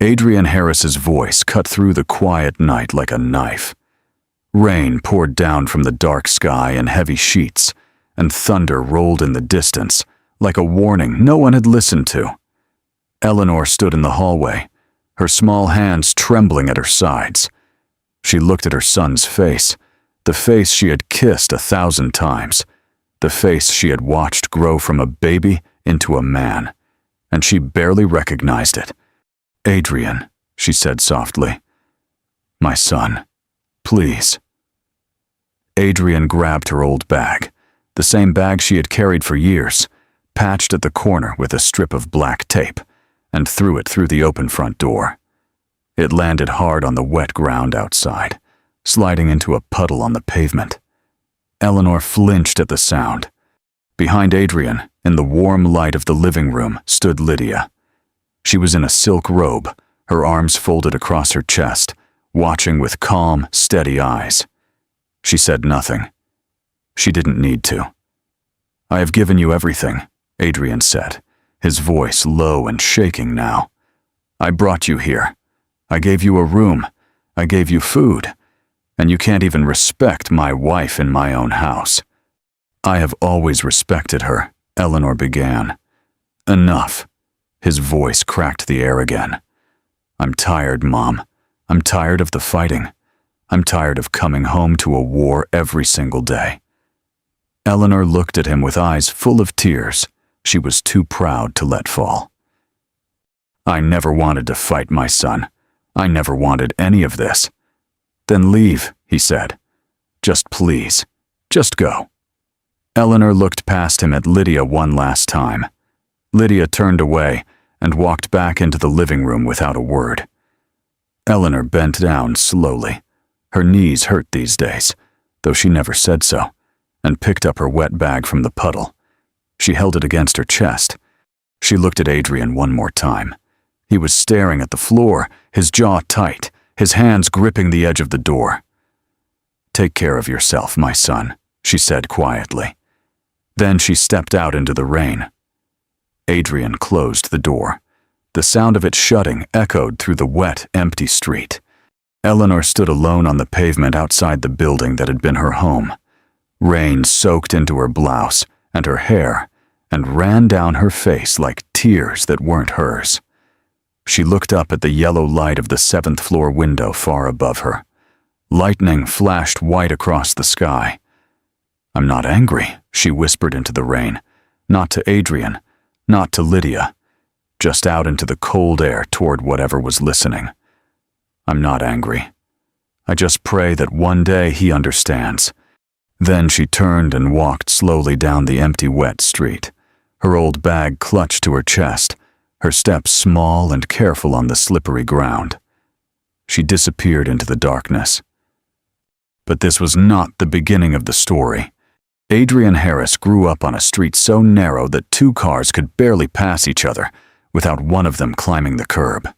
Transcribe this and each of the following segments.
Adrian Harris's voice cut through the quiet night like a knife. Rain poured down from the dark sky in heavy sheets, and thunder rolled in the distance, like a warning no one had listened to. Eleanor stood in the hallway, her small hands trembling at her sides. She looked at her son's face, the face she had kissed 1,000 times, the face she had watched grow from a baby into a man, and she barely recognized it. "Adrian," she said softly. "My son, please." Adrian grabbed her old bag, the same bag she had carried for years, patched at the corner with a strip of black tape, and threw it through the open front door. It landed hard on the wet ground outside, sliding into a puddle on the pavement. Eleanor flinched at the sound. Behind Adrian, in the warm light of the living room, stood Lydia. She was in a silk robe, her arms folded across her chest, watching with calm, steady eyes. She said nothing. She didn't need to. "I have given you everything," Adrian said, his voice low and shaking now. "I brought you here. I gave you a room. I gave you food. And you can't even respect my wife in my own house." "I have always respected her," Eleanor began. "Enough." His voice cracked the air again. "I'm tired, Mom. I'm tired of the fighting. I'm tired of coming home to a war every single day." Eleanor looked at him with eyes full of tears she was too proud to let fall. "I never wanted to fight, my son. I never wanted any of this." "Then leave," he said. "Just please. Just go." Eleanor looked past him at Lydia one last time. Lydia turned away and walked back into the living room without a word. Eleanor bent down slowly. Her knees hurt these days, though she never said so, and picked up her wet bag from the puddle. She held it against her chest. She looked at Adrian one more time. He was staring at the floor, his jaw tight, his hands gripping the edge of the door. "Take care of yourself, my son," she said quietly. Then she stepped out into the rain. Adrian closed the door. The sound of it shutting echoed through the wet, empty street. Eleanor stood alone on the pavement outside the building that had been her home. Rain soaked into her blouse and her hair and ran down her face like tears that weren't hers. She looked up at the yellow light of the 7th-floor window far above her. Lightning flashed white across the sky. "I'm not angry," she whispered into the rain. Not to Adrian, not to Lydia, just out into the cold air toward whatever was listening. "I'm not angry. I just pray that one day he understands." Then she turned and walked slowly down the empty, wet street, her old bag clutched to her chest, her steps small and careful on the slippery ground. She disappeared into the darkness. But this was not the beginning of the story. Adrian Harris grew up on a street so narrow that 2 cars could barely pass each other without one of them climbing the curb.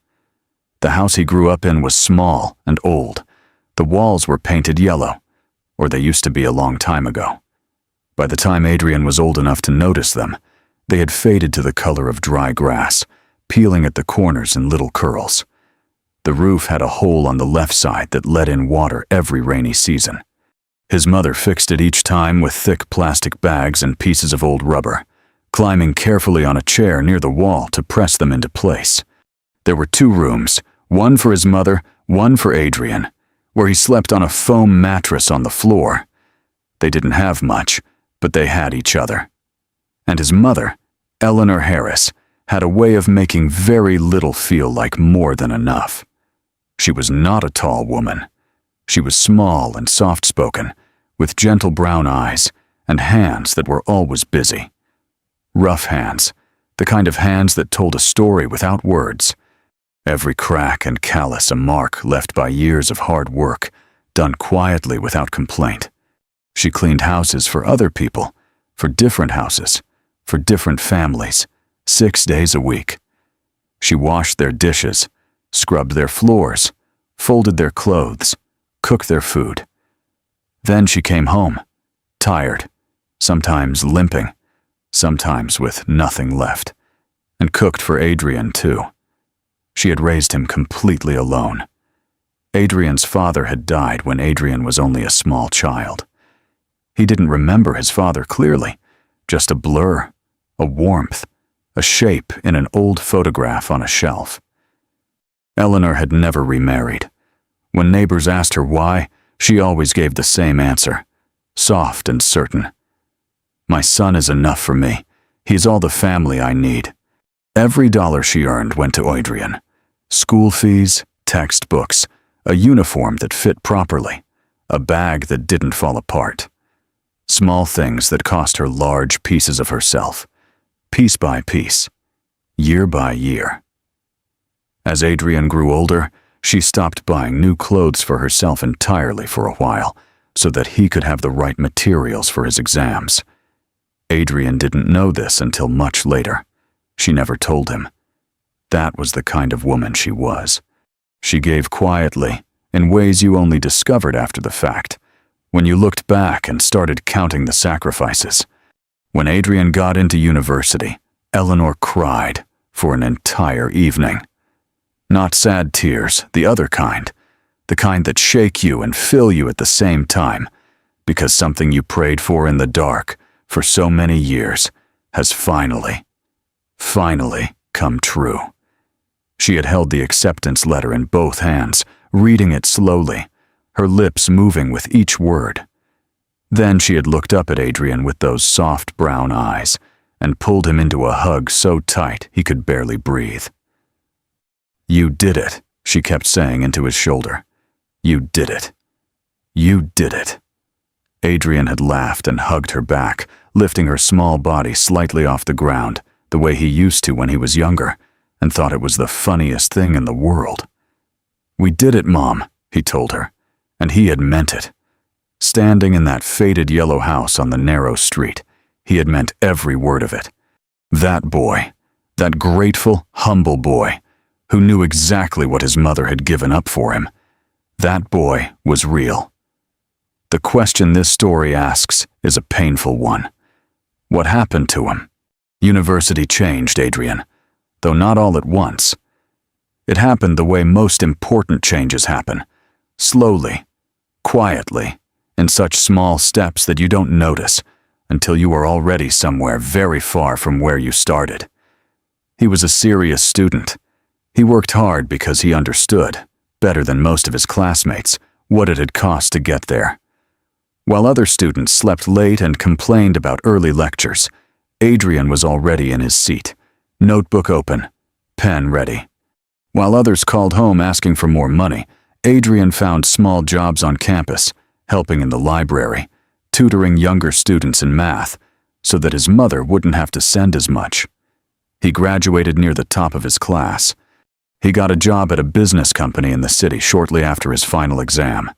The house he grew up in was small and old. The walls were painted yellow, or they used to be a long time ago. By the time Adrian was old enough to notice them, they had faded to the color of dry grass, peeling at the corners in little curls. The roof had a hole on the left side that let in water every rainy season. His mother fixed it each time with thick plastic bags and pieces of old rubber, climbing carefully on a chair near the wall to press them into place. There were 2 rooms, one for his mother, one for Adrian, where he slept on a foam mattress on the floor. They didn't have much, but they had each other. And his mother, Eleanor Harris, had a way of making very little feel like more than enough. She was not a tall woman. She was small and soft-spoken, with gentle brown eyes and hands that were always busy. Rough hands, the kind of hands that told a story without words. Every crack and callus a mark left by years of hard work, done quietly without complaint. She cleaned houses for other people, for different houses, for different families, 6 days a week. She washed their dishes, scrubbed their floors, folded their clothes, cooked their food. Then she came home, tired, sometimes limping, sometimes with nothing left, and cooked for Adrian too. She had raised him completely alone. Adrian's father had died when Adrian was only a small child. He didn't remember his father clearly, just a blur, a warmth, a shape in an old photograph on a shelf. Eleanor had never remarried. When neighbors asked her why, she always gave the same answer, soft and certain. My son is enough for me. He's all the family I need. Every dollar she earned went to Adrian. School fees, textbooks, a uniform that fit properly, a bag that didn't fall apart. Small things that cost her large pieces of herself, piece by piece, year by year. As Adrian grew older, she stopped buying new clothes for herself entirely for a while, so that he could have the right materials for his exams. Adrian didn't know this until much later. She never told him. That was the kind of woman she was. She gave quietly, in ways you only discovered after the fact, when you looked back and started counting the sacrifices. When Adrian got into university, Eleanor cried for an entire evening. Not sad tears, the other kind, the kind that shake you and fill you at the same time, because something you prayed for in the dark for so many years has finally come true. She had held the acceptance letter in both hands, reading it slowly, her lips moving with each word. Then she had looked up at Adrian with those soft brown eyes and pulled him into a hug so tight he could barely breathe. "You did it," she kept saying into his shoulder. "You did it. You did it." Adrian had laughed and hugged her back, lifting her small body slightly off the ground, the way he used to when he was younger, and thought it was the funniest thing in the world. "We did it, Mom," he told her, and he had meant it. Standing in that faded yellow house on the narrow street, he had meant every word of it. That boy, that grateful, humble boy, who knew exactly what his mother had given up for him, that boy was real. The question this story asks is a painful one. What happened to him? University changed Adrian, though not all at once. It happened the way most important changes happen, slowly, quietly, in such small steps that you don't notice until you are already somewhere very far from where you started. He was a serious student. He worked hard because he understood, better than most of his classmates, what it had cost to get there. While other students slept late and complained about early lectures, Adrian was already in his seat, notebook open, pen ready. While others called home asking for more money, Adrian found small jobs on campus, helping in the library, tutoring younger students in math, so that his mother wouldn't have to send as much. He graduated near the top of his class. He got a job at a business company in the city shortly after his final exam.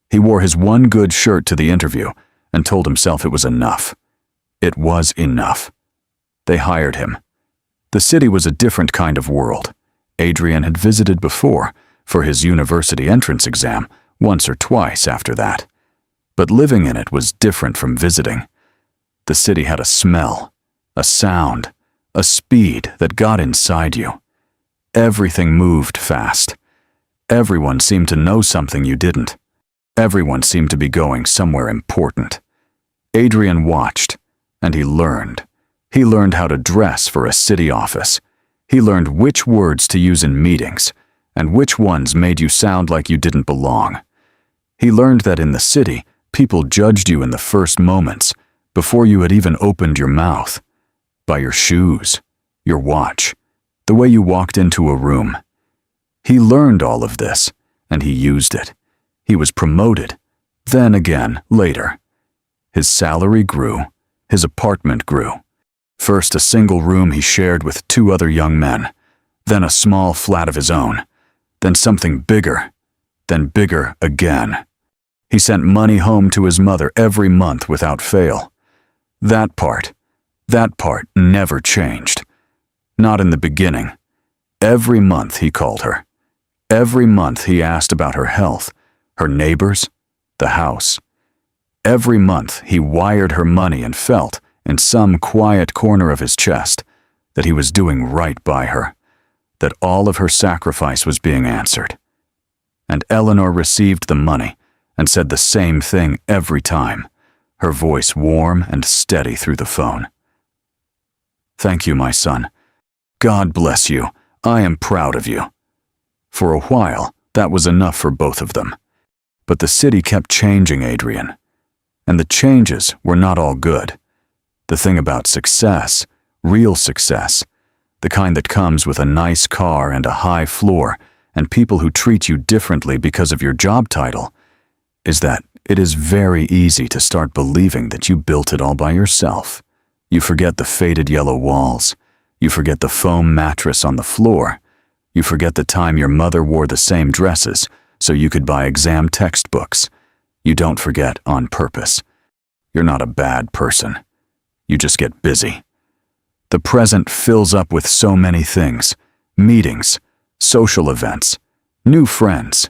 He wore his one good shirt to the interview and told himself it was enough. It was enough. They hired him. The city was a different kind of world. Adrian had visited before, for his university entrance exam, once or twice after that. But living in it was different from visiting. The city had a smell, a sound, a speed that got inside you. Everything moved fast. Everyone seemed to know something you didn't. Everyone seemed to be going somewhere important. Adrian watched, and he learned. He learned how to dress for a city office. He learned which words to use in meetings, and which ones made you sound like you didn't belong. He learned that in the city, people judged you in the first moments, before you had even opened your mouth, by your shoes, your watch, the way you walked into a room. He learned all of this, and he used it. He was promoted, then again, later. His salary grew, his apartment grew. First a single room he shared with 2 other young men, then a small flat of his own, then something bigger, then bigger again. He sent money home to his mother every month without fail. That part never changed. Not in the beginning. Every month he called her. Every month he asked about her health, her neighbors, the house. Every month he wired her money and felt, in some quiet corner of his chest, that he was doing right by her, that all of her sacrifice was being answered. And Eleanor received the money and said the same thing every time, her voice warm and steady through the phone. "Thank you, my son. God bless you. I am proud of you." For a while, that was enough for both of them. But the city kept changing Adrian. And the changes were not all good. The thing about success, real success, the kind that comes with a nice car and a high floor and people who treat you differently because of your job title, is that it is very easy to start believing that you built it all by yourself. You forget the faded yellow walls. You forget the foam mattress on the floor. You forget the time your mother wore the same dresses so you could buy exam textbooks. You don't forget on purpose. You're not a bad person. You just get busy. The present fills up with so many things: meetings, social events, new friends,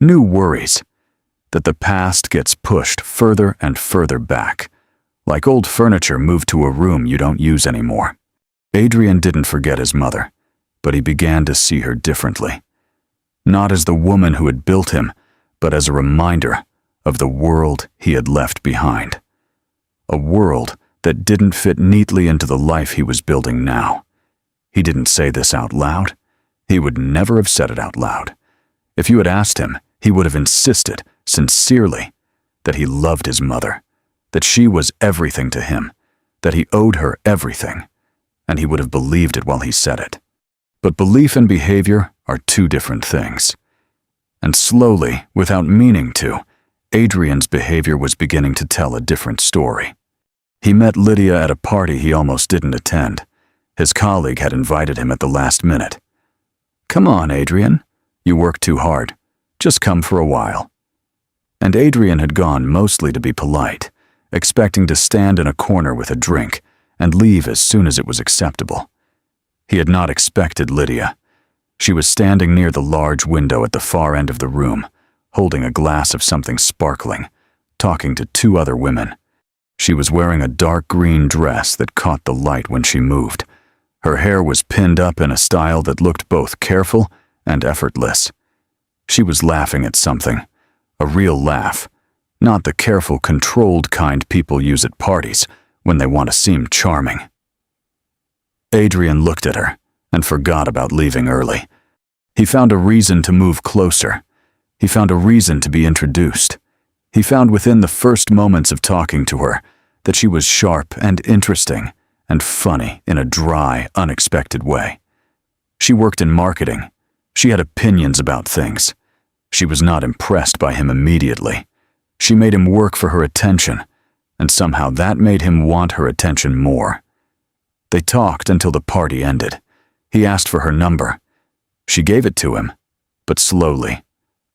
new worries, that the past gets pushed further and further back, like old furniture moved to a room you don't use anymore. Adrian didn't forget his mother, but he began to see her differently. Not as the woman who had built him, but as a reminder of the world he had left behind. A world that didn't fit neatly into the life he was building now. He didn't say this out loud. He would never have said it out loud. If you had asked him, he would have insisted, sincerely, that he loved his mother, that she was everything to him, that he owed her everything, and he would have believed it while he said it. But belief and behavior are two different things. And slowly, without meaning to, Adrian's behavior was beginning to tell a different story. He met Lydia at a party he almost didn't attend. His colleague had invited him at the last minute. "Come on, Adrian. You work too hard. Just come for a while." And Adrian had gone mostly to be polite, expecting to stand in a corner with a drink and leave as soon as it was acceptable. He had not expected Lydia. She was standing near the large window at the far end of the room, holding a glass of something sparkling, talking to two other women. She was wearing a dark green dress that caught the light when she moved. Her hair was pinned up in a style that looked both careful and effortless. She was laughing at something, a real laugh, not the careful, controlled kind people use at parties when they want to seem charming. Adrian looked at her and forgot about leaving early. He found a reason to move closer. He found a reason to be introduced. He found within the first moments of talking to her that she was sharp and interesting and funny in a dry, unexpected way. She worked in marketing. She had opinions about things. She was not impressed by him immediately. She made him work for her attention, and somehow that made him want her attention more. They talked until the party ended. He asked for her number. She gave it to him, but slowly,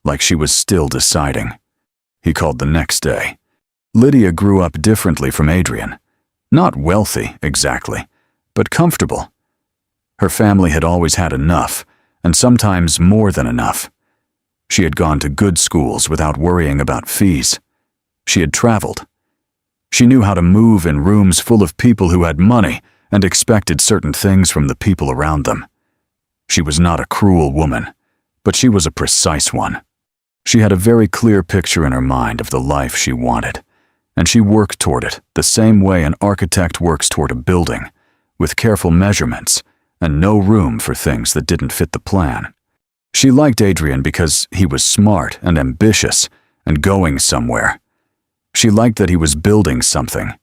like she was still deciding. He called the next day. Lydia grew up differently from Adrian. Not wealthy, exactly, but comfortable. Her family had always had enough, and sometimes more than enough. She had gone to good schools without worrying about fees. She had traveled. She knew how to move in rooms full of people who had money and expected certain things from the people around them. She was not a cruel woman, but she was a precise one. She had a very clear picture in her mind of the life she wanted, and she worked toward it the same way an architect works toward a building, with careful measurements and no room for things that didn't fit the plan. She liked Adrian because he was smart and ambitious and going somewhere. She liked that he was building something.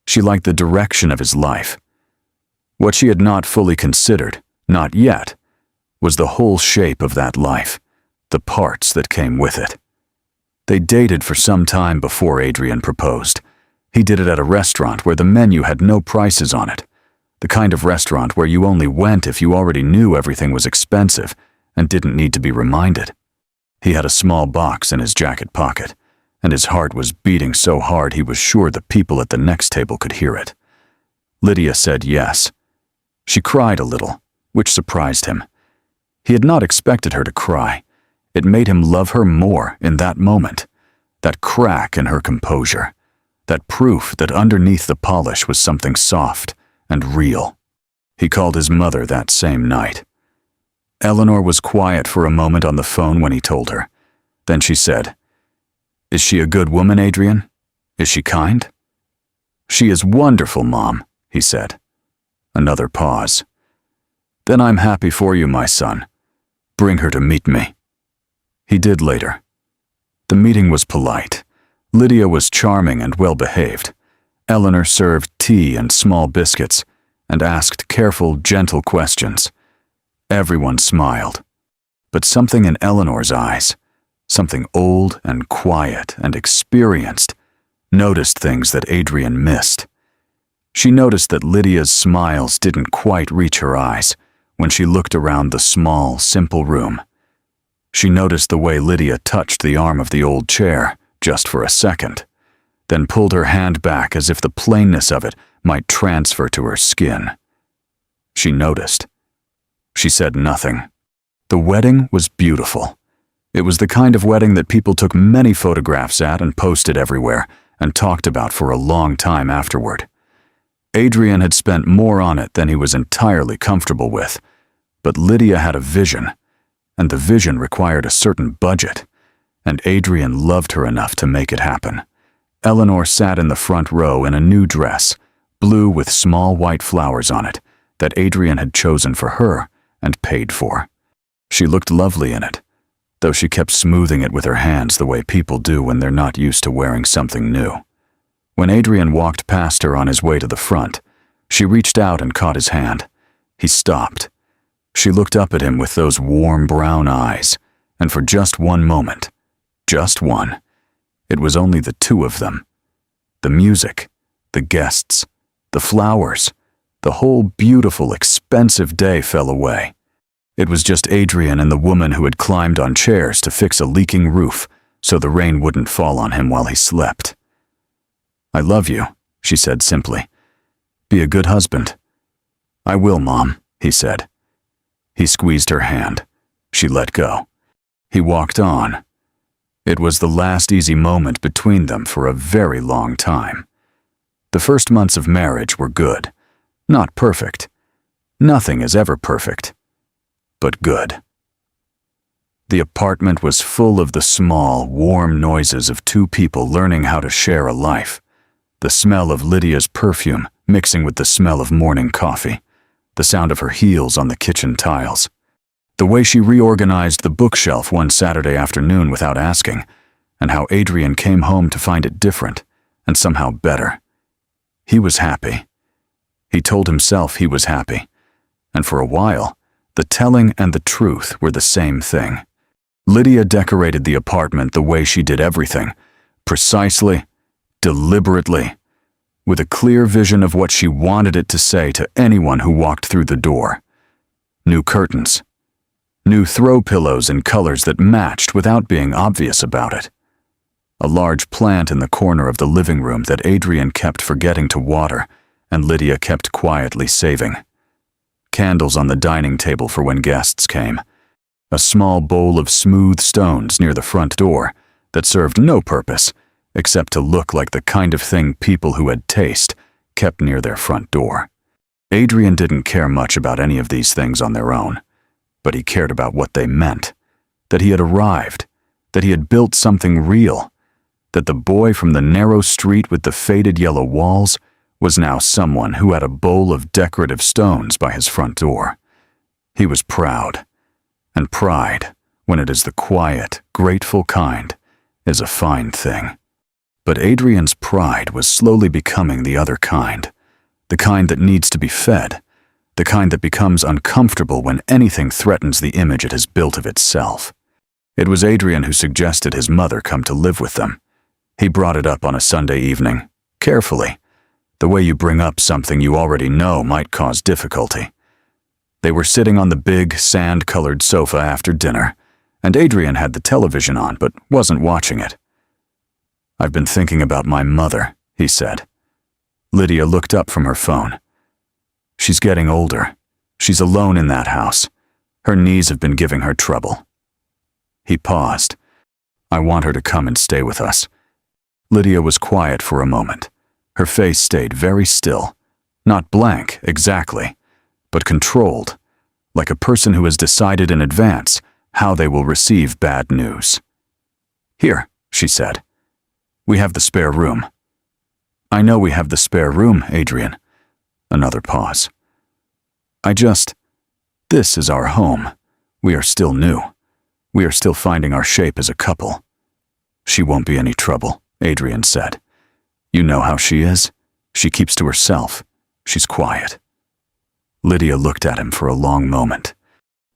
She liked the direction of his life. What she had not fully considered, not yet, was the whole shape of that life, the parts that came with it. They dated for some time before Adrian proposed. He did it at a restaurant where the menu had no prices on it, the kind of restaurant where you only went if you already knew everything was expensive and didn't need to be reminded. He had a small box in his jacket pocket, and his heart was beating so hard he was sure the people at the next table could hear it. Lydia said yes. She cried a little, which surprised him. He had not expected her to cry. It made him love her more in that moment, that crack in her composure, that proof that underneath the polish was something soft and real. He called his mother that same night. Eleanor was quiet for a moment on the phone when he told her. Then she said, "Is she a good woman, Adrian? Is she kind?" "She is wonderful, Mom," he said. Another pause. "Then I'm happy for you, my son. Bring her to meet me." He did later. The meeting was polite. Lydia was charming and well-behaved. Eleanor served tea and small biscuits and asked careful, gentle questions. Everyone smiled. But something in Eleanor's eyes, something old and quiet and experienced, noticed things that Adrian missed. She noticed that Lydia's smiles didn't quite reach her eyes when she looked around the small, simple room. She noticed the way Lydia touched the arm of the old chair, just for a second, then pulled her hand back as if the plainness of it might transfer to her skin. She noticed. She said nothing. The wedding was beautiful. It was the kind of wedding that people took many photographs at and posted everywhere and talked about for a long time afterward. Adrian had spent more on it than he was entirely comfortable with, but Lydia had a vision, and the vision required a certain budget, and Adrian loved her enough to make it happen. Eleanor sat in the front row in a new dress, blue with small white flowers on it, that Adrian had chosen for her and paid for. She looked lovely in it, though she kept smoothing it with her hands the way people do when they're not used to wearing something new. When Adrian walked past her on his way to the front, she reached out and caught his hand. He stopped. She looked up at him with those warm brown eyes, and for just one moment, just one, it was only the two of them. The music, the guests, the flowers, the whole beautiful, expensive day fell away. It was just Adrian and the woman who had climbed on chairs to fix a leaking roof so the rain wouldn't fall on him while he slept. "I love you," she said simply. "Be a good husband." "I will, Mom," he said. He squeezed her hand. She let go. He walked on. It was the last easy moment between them for a very long time. The first months of marriage were good. Not perfect. Nothing is ever perfect. But good. The apartment was full of the small, warm noises of two people learning how to share a life. The smell of Lydia's perfume mixing with the smell of morning coffee. The sound of her heels on the kitchen tiles. The way she reorganized the bookshelf one Saturday afternoon without asking, and how Adrian came home to find it different and somehow better. He was happy. He told himself he was happy, and for a while, the telling and the truth were the same thing. Lydia decorated the apartment the way she did everything, precisely, deliberately, with a clear vision of what she wanted it to say to anyone who walked through the door. New curtains. New throw pillows in colors that matched without being obvious about it. A large plant in the corner of the living room that Adrian kept forgetting to water and Lydia kept quietly saving. Candles on the dining table for when guests came. A small bowl of smooth stones near the front door that served no purpose except to look like the kind of thing people who had taste kept near their front door. Adrian didn't care much about any of these things on their own, but he cared about what they meant, that he had arrived, that he had built something real, that the boy from the narrow street with the faded yellow walls was now someone who had a bowl of decorative stones by his front door. He was proud, and pride, when it is the quiet, grateful kind, is a fine thing. But Adrian's pride was slowly becoming the other kind, the kind that needs to be fed, the kind that becomes uncomfortable when anything threatens the image it has built of itself. It was Adrian who suggested his mother come to live with them. He brought it up on a Sunday evening, carefully. The way you bring up something you already know might cause difficulty. They were sitting on the big, sand-colored sofa after dinner, and Adrian had the television on but wasn't watching it. "I've been thinking about my mother," he said. Lydia looked up from her phone. "She's getting older. She's alone in that house. Her knees have been giving her trouble." He paused. "I want her to come and stay with us." Lydia was quiet for a moment. Her face stayed very still, not blank exactly, but controlled, like a person who has decided in advance how they will receive bad news. "Here," she said. "We have the spare room." "I know we have the spare room, Adrian." Another pause. This is our home. We are still new. We are still finding our shape as a couple." "She won't be any trouble," Adrian said. "You know how she is. She keeps to herself. She's quiet." Lydia looked at him for a long moment.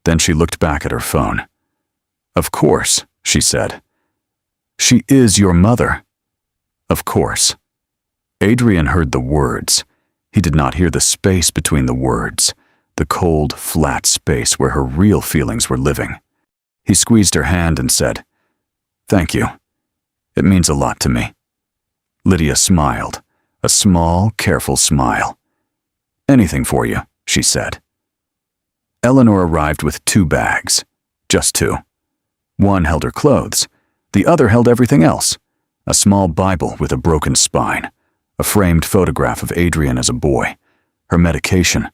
Then she looked back at her phone. "Of course," she said. "She is your mother." "Of course." Adrian heard the words. He did not hear the space between the words, the cold, flat space where her real feelings were living. He squeezed her hand and said, "Thank you. It means a lot to me." Lydia smiled, a small, careful smile. "Anything for you," she said. Eleanor arrived with 2 bags, just 2. One held her clothes, the other held everything else: a small Bible with a broken spine, a framed photograph of Adrian as a boy, her medication,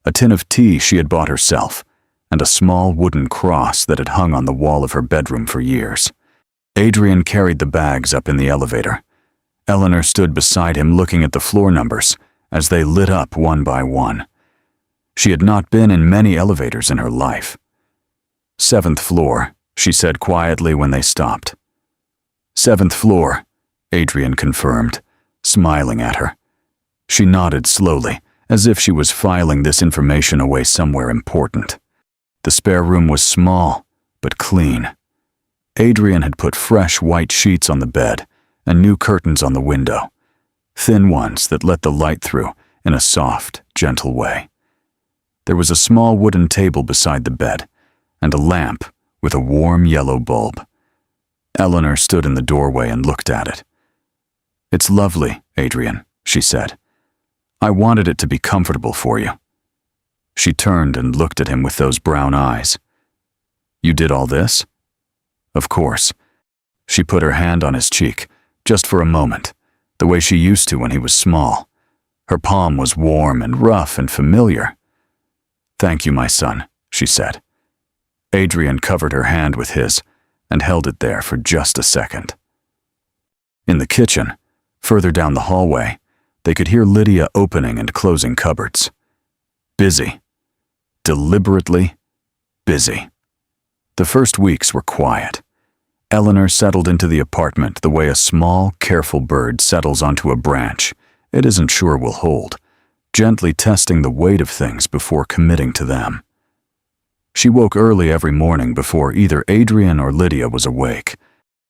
a tin of tea she had bought herself, and a small wooden cross that had hung on the wall of her bedroom for years. Adrian carried the bags up in the elevator. Eleanor stood beside him looking at the floor numbers as they lit up one by one. She had not been in many elevators in her life. "7th floor," she said quietly when they stopped. "7th floor," Adrian confirmed, smiling at her. She nodded slowly, as if she was filing this information away somewhere important. The spare room was small, but clean. Adrian had put fresh white sheets on the bed and new curtains on the window, thin ones that let the light through in a soft, gentle way. There was a small wooden table beside the bed and a lamp with a warm yellow bulb. Eleanor stood in the doorway and looked at it. "It's lovely, Adrian," she said. "I wanted it to be comfortable for you." She turned and looked at him with those brown eyes. "You did all this?" "Of course." She put her hand on his cheek, just for a moment, the way she used to when he was small. Her palm was warm and rough and familiar. "Thank you, my son," she said. Adrian covered her hand with his and held it there for just a second. In the kitchen, further down the hallway, they could hear Lydia opening and closing cupboards. Busy. Deliberately busy. The first weeks were quiet. Eleanor settled into the apartment the way a small, careful bird settles onto a branch it isn't sure will hold, gently testing the weight of things before committing to them. She woke early every morning before either Adrian or Lydia was awake.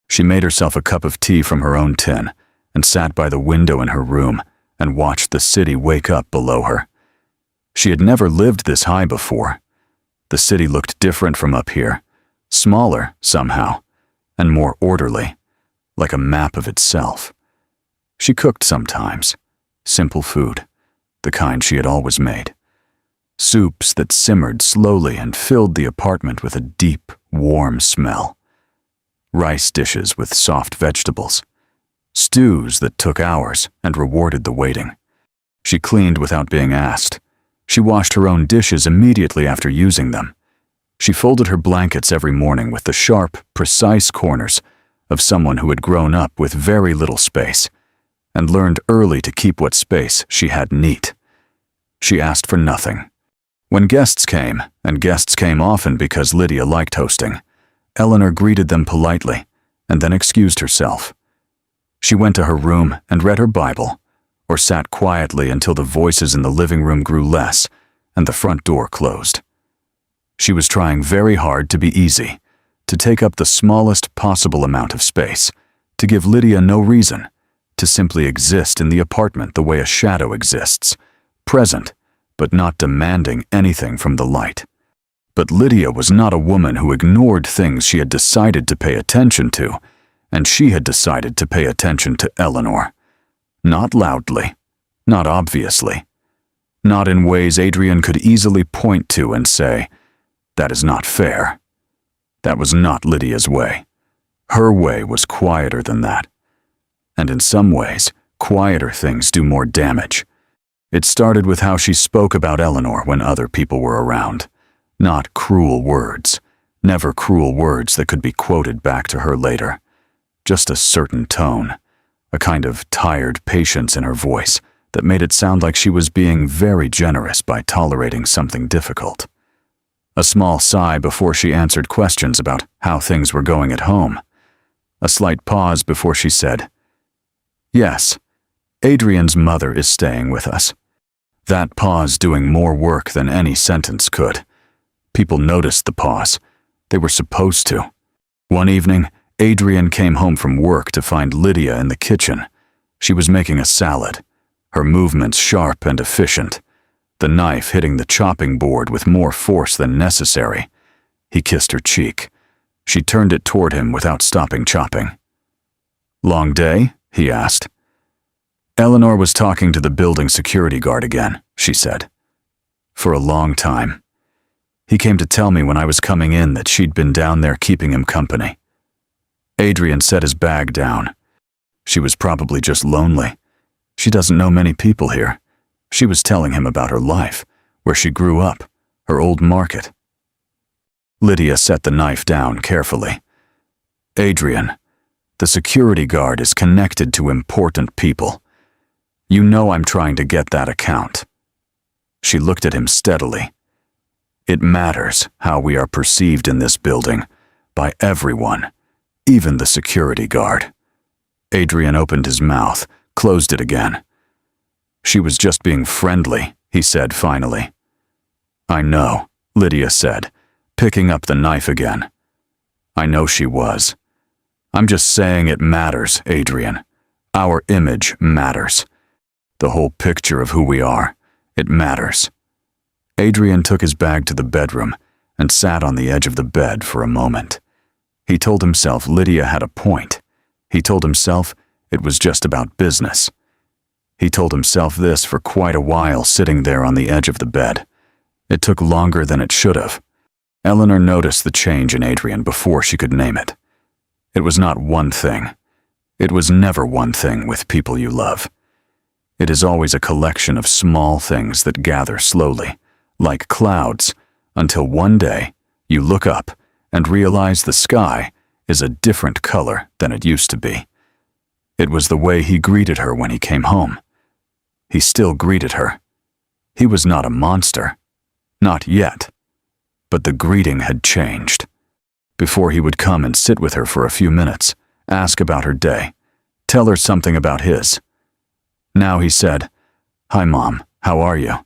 She made herself a cup of tea from her own tin and sat by the window in her room and watched the city wake up below her. She had never lived this high before. The city looked different from up here, smaller somehow, and more orderly, like a map of itself. She cooked sometimes, simple food, the kind she had always made. Soups that simmered slowly and filled the apartment with a deep, warm smell. Rice dishes with soft vegetables. Stews that took hours and rewarded the waiting. She cleaned without being asked. She washed her own dishes immediately after using them. She folded her blankets every morning with the sharp, precise corners of someone who had grown up with very little space and learned early to keep what space she had neat. She asked for nothing. When guests came, and guests came often because Lydia liked hosting, Eleanor greeted them politely and then excused herself. She went to her room and read her Bible, or sat quietly until the voices in the living room grew less and the front door closed. She was trying very hard to be easy, to take up the smallest possible amount of space, to give Lydia no reason, to simply exist in the apartment the way a shadow exists, present, but not demanding anything from the light. But Lydia was not a woman who ignored things she had decided to pay attention to, and she had decided to pay attention to Eleanor. Not loudly, not obviously, not in ways Adrian could easily point to and say, "That is not fair." That was not Lydia's way. Her way was quieter than that. And in some ways, quieter things do more damage. It started with how she spoke about Eleanor when other people were around. Not cruel words, never cruel words that could be quoted back to her later. Just a certain tone, a kind of tired patience in her voice that made it sound like she was being very generous by tolerating something difficult. A small sigh before she answered questions about how things were going at home. A slight pause before she said, "Yes, Adrian's mother is staying with us." That pause doing more work than any sentence could. People noticed the pause. They were supposed to. One evening, Adrian came home from work to find Lydia in the kitchen. She was making a salad, her movements sharp and efficient, the knife hitting the chopping board with more force than necessary. He kissed her cheek. She turned it toward him without stopping chopping. "Long day?" he asked. "Eleanor was talking to the building security guard again," she said. "For a long time. He came to tell me when I was coming in that she'd been down there keeping him company." Adrian set his bag down. She was probably just lonely. She doesn't know many people here. She was telling him about her life, where she grew up, her old market. Lydia set the knife down carefully. "Adrian, the security guard is connected to important people. You know I'm trying to get that account." She looked at him steadily. "It matters how we are perceived in this building, by everyone, even the security guard." Adrian opened his mouth, closed it again. "She was just being friendly," he said finally. "I know," Lydia said, picking up the knife again. "I know she was. I'm just saying it matters, Adrian. Our image matters. The whole picture of who we are, it matters." Adrian took his bag to the bedroom and sat on the edge of the bed for a moment. He told himself Lydia had a point. He told himself it was just about business. He told himself this for quite a while sitting there on the edge of the bed. It took longer than it should have. Eleanor noticed the change in Adrian before she could name it. It was not one thing. It was never one thing with people you love. It is always a collection of small things that gather slowly, like clouds, until one day you look up and realize the sky is a different color than it used to be. It was the way he greeted her when he came home. He still greeted her. He was not a monster. Not yet. But the greeting had changed. Before he would come and sit with her for a few minutes, ask about her day, tell her something about his. Now he said, "Hi, Mom, how are you?"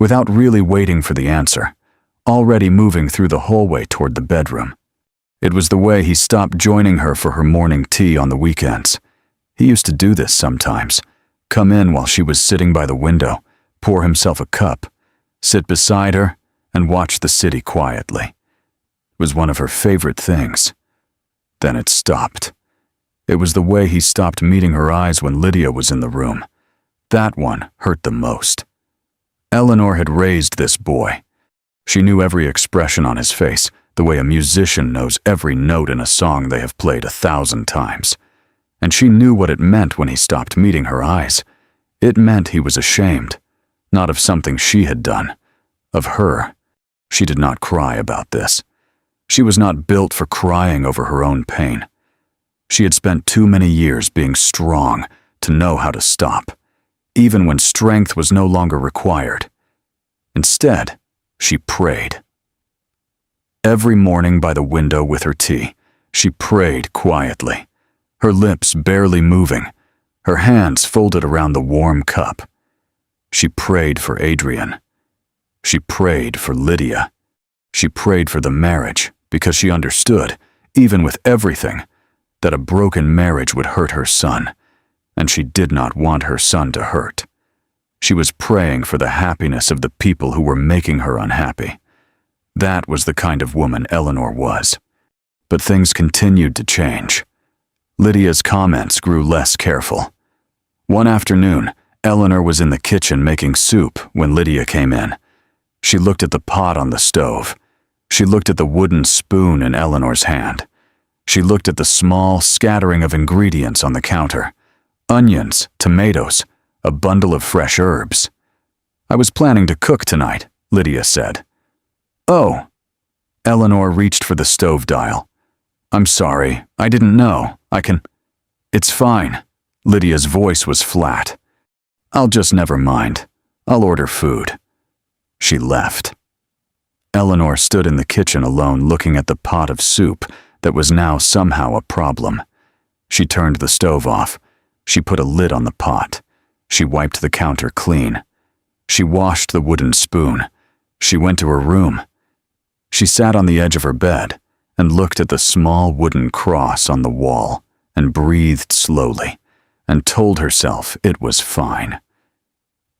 Without really waiting for the answer, already moving through the hallway toward the bedroom. It was the way he stopped joining her for her morning tea on the weekends. He used to do this sometimes, come in while she was sitting by the window, pour himself a cup, sit beside her, and watch the city quietly. It was one of her favorite things. Then it stopped. It was the way he stopped meeting her eyes when Lydia was in the room. That one hurt the most. Eleanor had raised this boy. She knew every expression on his face, the way a musician knows every note in a song they have played 1,000 times. And she knew what it meant when he stopped meeting her eyes. It meant he was ashamed, not of something she had done, of her. She did not cry about this. She was not built for crying over her own pain. She had spent too many years being strong to know how to stop, even when strength was no longer required. Instead, she prayed. Every morning by the window with her tea, she prayed quietly, her lips barely moving, her hands folded around the warm cup. She prayed for Adrian. She prayed for Lydia. She prayed for the marriage because she understood, even with everything, that a broken marriage would hurt her son, and she did not want her son to hurt. She was praying for the happiness of the people who were making her unhappy. That was the kind of woman Eleanor was. But things continued to change. Lydia's comments grew less careful. One afternoon, Eleanor was in the kitchen making soup when Lydia came in. She looked at the pot on the stove. She looked at the wooden spoon in Eleanor's hand. She looked at the small scattering of ingredients on the counter. Onions, tomatoes, a bundle of fresh herbs. "I was planning to cook tonight," Lydia said. Oh. Eleanor reached for the stove dial. I'm sorry, I didn't know. It's fine. Lydia's voice was flat. I'll just never mind. I'll order food. She left. Eleanor stood in the kitchen alone, looking at the pot of soup that was now somehow a problem. She turned the stove off. She put a lid on the pot. She wiped the counter clean. She washed the wooden spoon. She went to her room. She sat on the edge of her bed and looked at the small wooden cross on the wall and breathed slowly and told herself it was fine.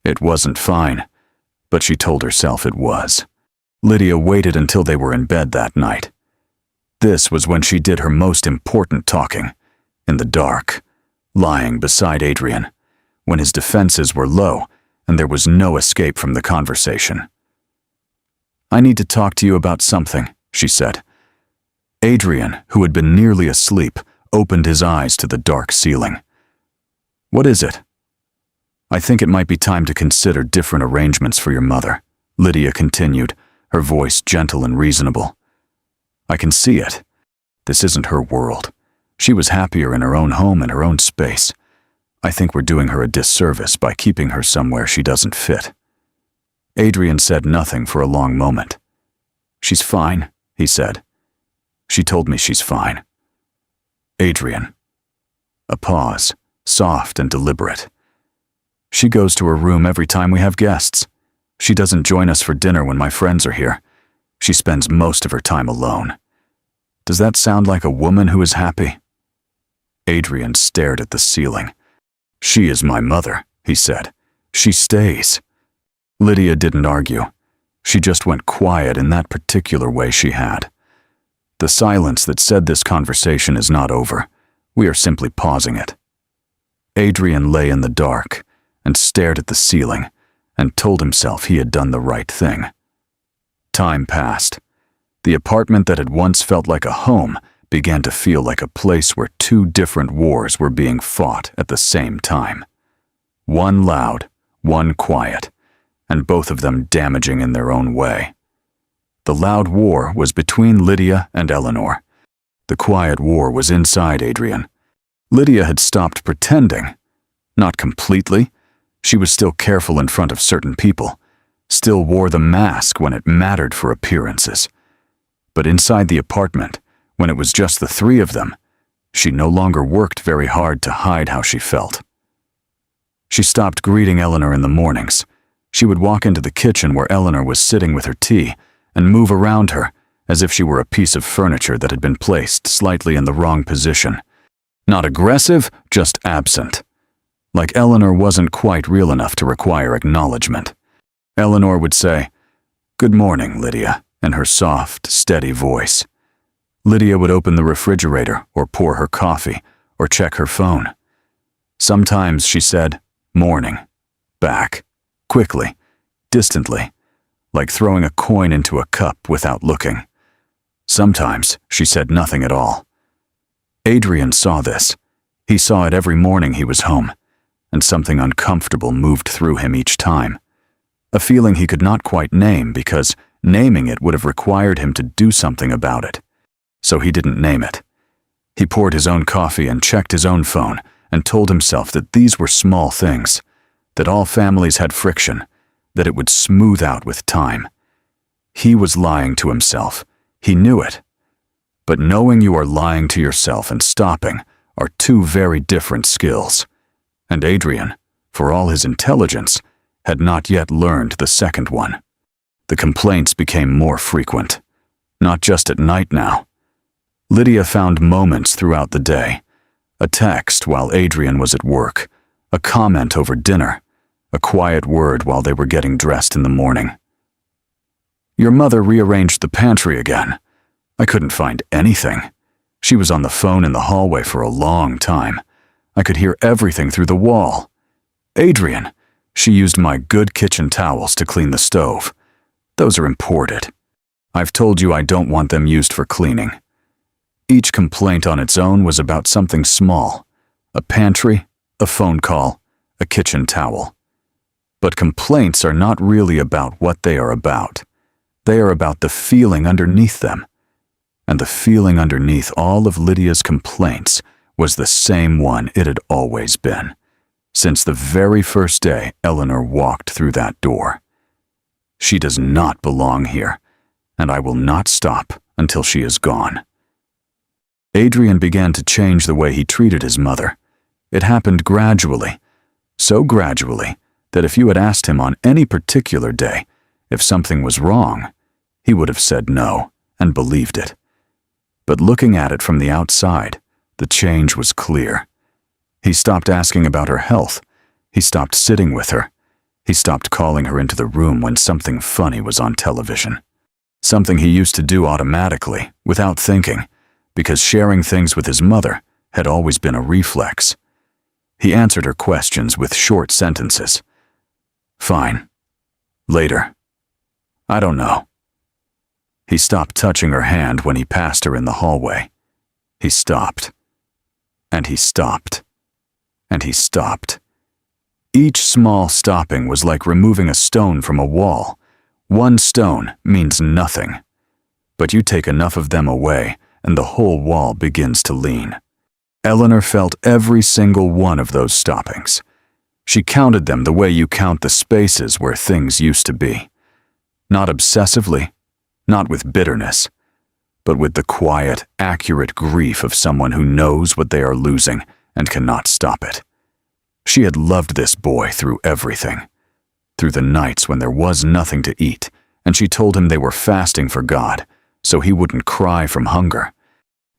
It wasn't fine, but she told herself it was. Lydia waited until they were in bed that night. This was when she did her most important talking, in the dark, lying beside Adrian, when his defenses were low and there was no escape from the conversation. I need to talk to you about something, she said. Adrian, who had been nearly asleep, opened his eyes to the dark ceiling. What is it? I think it might be time to consider different arrangements for your mother, Lydia continued, her voice gentle and reasonable. I can see it. This isn't her world. She was happier in her own home and her own space. I think we're doing her a disservice by keeping her somewhere she doesn't fit. Adrian said nothing for a long moment. She's fine, he said. She told me she's fine. Adrian. A pause, soft and deliberate. She goes to her room every time we have guests. She doesn't join us for dinner when my friends are here. She spends most of her time alone. Does that sound like a woman who is happy? Adrian stared at the ceiling. She is my mother, he said. She stays. Lydia didn't argue. She just went quiet in that particular way she had. The silence that said this conversation is not over. We are simply pausing it. Adrian lay in the dark and stared at the ceiling and told himself he had done the right thing. Time passed. The apartment that had once felt like a home began to feel like a place where two different wars were being fought at the same time. One loud, one quiet, and both of them damaging in their own way. The loud war was between Lydia and Eleanor. The quiet war was inside Adrian. Lydia had stopped pretending. Not completely. She was still careful in front of certain people, still wore the mask when it mattered for appearances. But inside the apartment, when it was just the three of them, she no longer worked very hard to hide how she felt. She stopped greeting Eleanor in the mornings. She would walk into the kitchen where Eleanor was sitting with her tea and move around her as if she were a piece of furniture that had been placed slightly in the wrong position. Not aggressive, just absent. Like Eleanor wasn't quite real enough to require acknowledgement. Eleanor would say, "Good morning, Lydia," in her soft, steady voice. Lydia would open the refrigerator or pour her coffee or check her phone. Sometimes she said, "Morning," back, quickly, distantly, like throwing a coin into a cup without looking. Sometimes she said nothing at all. Adrian saw this. He saw it every morning he was home, and something uncomfortable moved through him each time. A feeling he could not quite name because naming it would have required him to do something about it. So he didn't name it. He poured his own coffee and checked his own phone and told himself that these were small things, that all families had friction, that it would smooth out with time. He was lying to himself. He knew it. But knowing you are lying to yourself and stopping are two very different skills. And Adrian, for all his intelligence, had not yet learned the second one. The complaints became more frequent, not just at night now. Lydia found moments throughout the day, a text while Adrian was at work, a comment over dinner, a quiet word while they were getting dressed in the morning. Your mother rearranged the pantry again. I couldn't find anything. She was on the phone in the hallway for a long time. I could hear everything through the wall. Adrian, she used my good kitchen towels to clean the stove. Those are imported. I've told you I don't want them used for cleaning. Each complaint on its own was about something small, a pantry, a phone call, a kitchen towel. But complaints are not really about what they are about. They are about the feeling underneath them. And the feeling underneath all of Lydia's complaints was the same one it had always been, since the very first day Eleanor walked through that door. She does not belong here, and I will not stop until she is gone. Adrian began to change the way he treated his mother. It happened gradually, so gradually that if you had asked him on any particular day if something was wrong, he would have said no and believed it. But looking at it from the outside, the change was clear. He stopped asking about her health. He stopped sitting with her. He stopped calling her into the room when something funny was on television. Something he used to do automatically, without thinking, because sharing things with his mother had always been a reflex. He answered her questions with short sentences. Fine. Later. I don't know. He stopped touching her hand when he passed her in the hallway. He stopped. And he stopped. And he stopped. Each small stopping was like removing a stone from a wall. One stone means nothing. But you take enough of them away, and the whole wall begins to lean. Eleanor felt every single one of those stoppings. She counted them the way you count the spaces where things used to be. Not obsessively, not with bitterness, but with the quiet, accurate grief of someone who knows what they are losing and cannot stop it. She had loved this boy through everything. Through the nights when there was nothing to eat, and she told him they were fasting for God, so he wouldn't cry from hunger.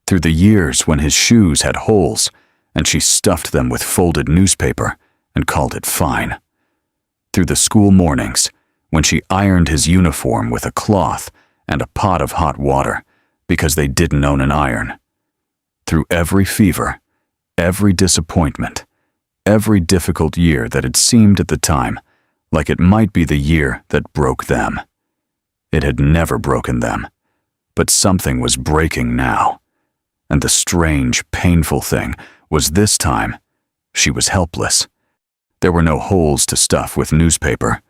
Through the years when his shoes had holes, and she stuffed them with folded newspaper and called it fine. Through the school mornings, when she ironed his uniform with a cloth and a pot of hot water because they didn't own an iron. Through every fever, every disappointment, every difficult year that had seemed at the time like it might be the year that broke them. It had never broken them, but something was breaking now. And the strange, painful thing was this time, she was helpless. There were no holes to stuff with newspaper.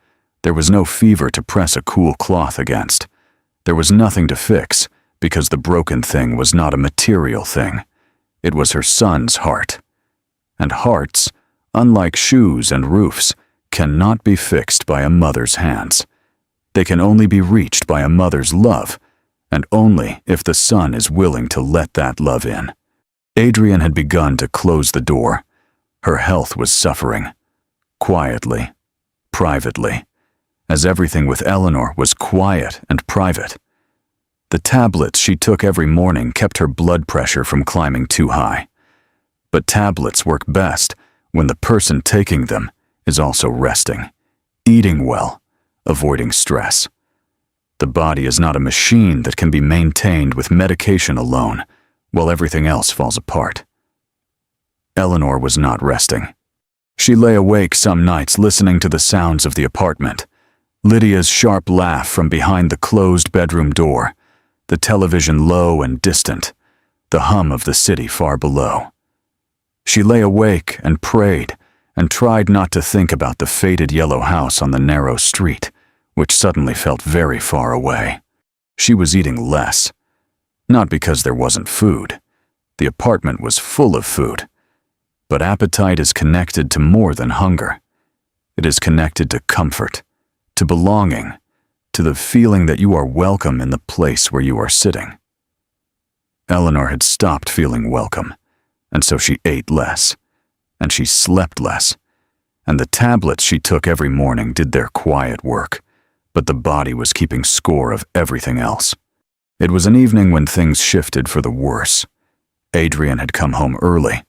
There was no fever to press a cool cloth against. There was nothing to fix, because the broken thing was not a material thing. It was her son's heart. And hearts, unlike shoes and roofs, cannot be fixed by a mother's hands. They can only be reached by a mother's love, and only if the son is willing to let that love in. Adrian had begun to close the door. Her health was suffering. Quietly, privately, as everything with Eleanor was quiet and private. The tablets she took every morning kept her blood pressure from climbing too high. But tablets work best when the person taking them is also resting, eating well, avoiding stress. The body is not a machine that can be maintained with medication alone, while everything else falls apart. Eleanor was not resting. She lay awake some nights listening to the sounds of the apartment. Lydia's sharp laugh from behind the closed bedroom door, the television low and distant, the hum of the city far below. She lay awake and prayed and tried not to think about the faded yellow house on the narrow street, which suddenly felt very far away. She was eating less. Not because there wasn't food. The apartment was full of food. But appetite is connected to more than hunger. It is connected to comfort, to belonging, to the feeling that you are welcome in the place where you are sitting. Eleanor had stopped feeling welcome, and so she ate less, and she slept less, and the tablets she took every morning did their quiet work, but the body was keeping score of everything else. It was an evening when things shifted for the worse. Adrian had come home early.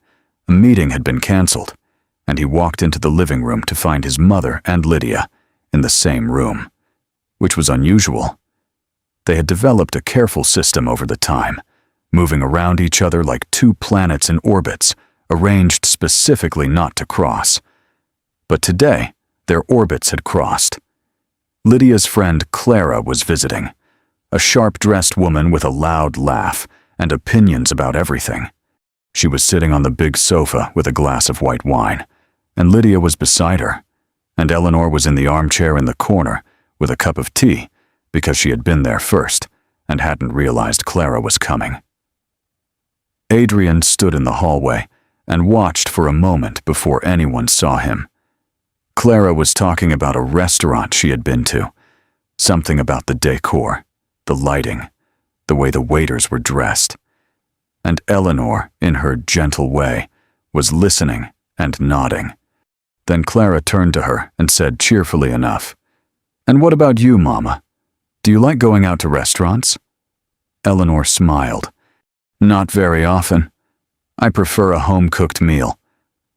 A meeting had been canceled, and he walked into the living room to find his mother and Lydia in the same room, which was unusual. They had developed a careful system over the time, moving around each other like two planets in orbits, arranged specifically not to cross. But today, their orbits had crossed. Lydia's friend Clara was visiting, a sharp-dressed woman with a loud laugh and opinions about everything. She was sitting on the big sofa with a glass of white wine, and Lydia was beside her, and Eleanor was in the armchair in the corner with a cup of tea because she had been there first and hadn't realized Clara was coming. Adrian stood in the hallway and watched for a moment before anyone saw him. Clara was talking about a restaurant she had been to, something about the decor, the lighting, the way the waiters were dressed. And Eleanor, in her gentle way, was listening and nodding. Then Clara turned to her and said cheerfully enough, "And what about you, Mama? Do you like going out to restaurants?" Eleanor smiled. "Not very often. I prefer a home-cooked meal.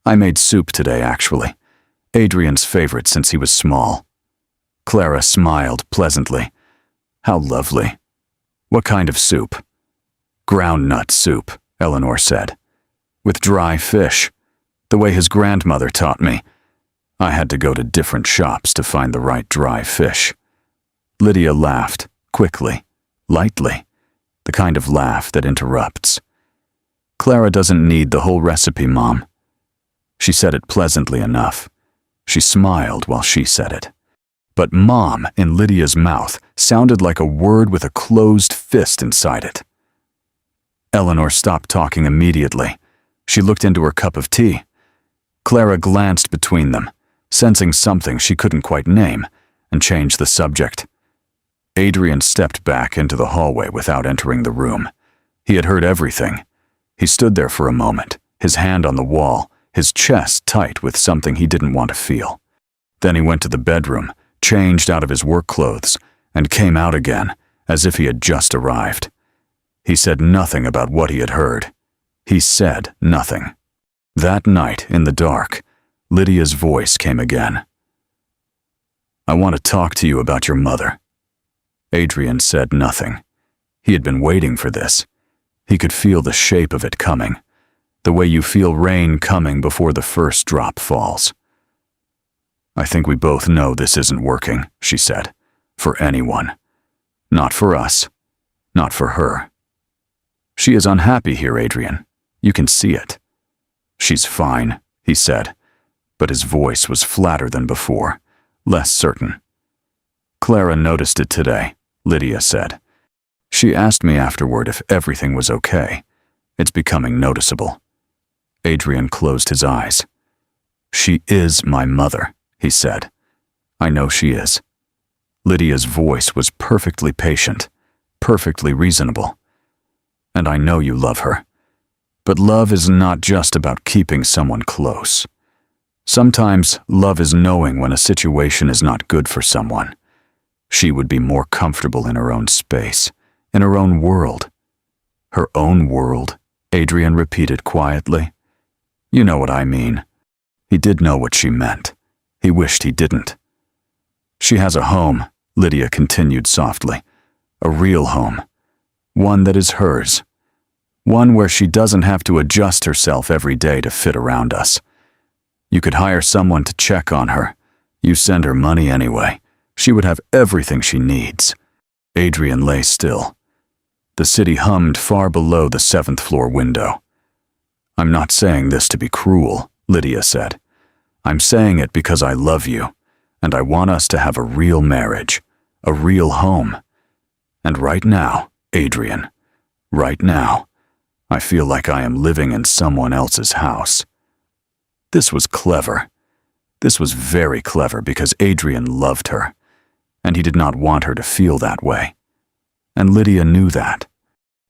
I made soup today, actually. Adrian's favorite since he was small." Clara smiled pleasantly. "How lovely. What kind of soup?" "Groundnut soup," Eleanor said. "With dry fish, the way his grandmother taught me. I had to go to different shops to find the right dry fish." Lydia laughed, quickly, lightly, the kind of laugh that interrupts. "Clara doesn't need the whole recipe, Mom." She said it pleasantly enough. She smiled while she said it. But Mom in Lydia's mouth sounded like a word with a closed fist inside it. Eleanor stopped talking immediately. She looked into her cup of tea. Clara glanced between them, sensing something she couldn't quite name, and changed the subject. Adrian stepped back into the hallway without entering the room. He had heard everything. He stood there for a moment, his hand on the wall, his chest tight with something he didn't want to feel. Then he went to the bedroom, changed out of his work clothes, and came out again, as if he had just arrived. He said nothing about what he had heard. He said nothing. That night, in the dark, Lydia's voice came again. "I want to talk to you about your mother." Adrian said nothing. He had been waiting for this. He could feel the shape of it coming, the way you feel rain coming before the first drop falls. "I think we both know this isn't working," she said, "for anyone. Not for us. Not for her. She is unhappy here, Adrian. You can see it." "She's fine," he said, but his voice was flatter than before, less certain. "Clara noticed it today," Lydia said. "She asked me afterward if everything was okay. It's becoming noticeable." Adrian closed his eyes. "She is my mother," he said. "I know she is." Lydia's voice was perfectly patient, perfectly reasonable. "And I know you love her. But love is not just about keeping someone close. Sometimes love is knowing when a situation is not good for someone. She would be more comfortable in her own space, in her own world." "Her own world," Adrian repeated quietly. "You know what I mean." He did know what she meant. He wished he didn't. "She has a home," Lydia continued softly. "A real home. One that is hers. One where she doesn't have to adjust herself every day to fit around us. You could hire someone to check on her. You send her money anyway. She would have everything she needs." Adrian lay still. The city hummed far below the 7th floor window. "I'm not saying this to be cruel," Lydia said. "I'm saying it because I love you, and I want us to have a real marriage, a real home. And right now, Adrian, right now, I feel like I am living in someone else's house." This was clever. This was very clever because Adrian loved her, and he did not want her to feel that way. And Lydia knew that.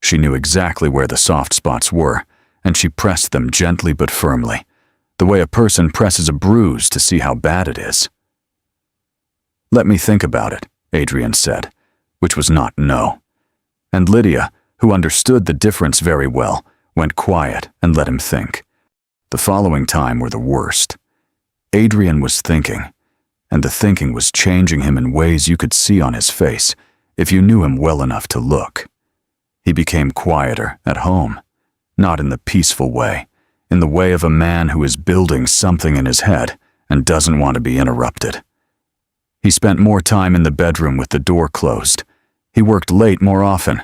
She knew exactly where the soft spots were, and she pressed them gently but firmly, the way a person presses a bruise to see how bad it is. "Let me think about it," Adrian said, which was not no. And Lydia, who understood the difference very well, went quiet and let him think. The following time were the worst. Adrian was thinking, and the thinking was changing him in ways you could see on his face if you knew him well enough to look. He became quieter at home, not in the peaceful way, in the way of a man who is building something in his head and doesn't want to be interrupted. He spent more time in the bedroom with the door closed. He worked late more often.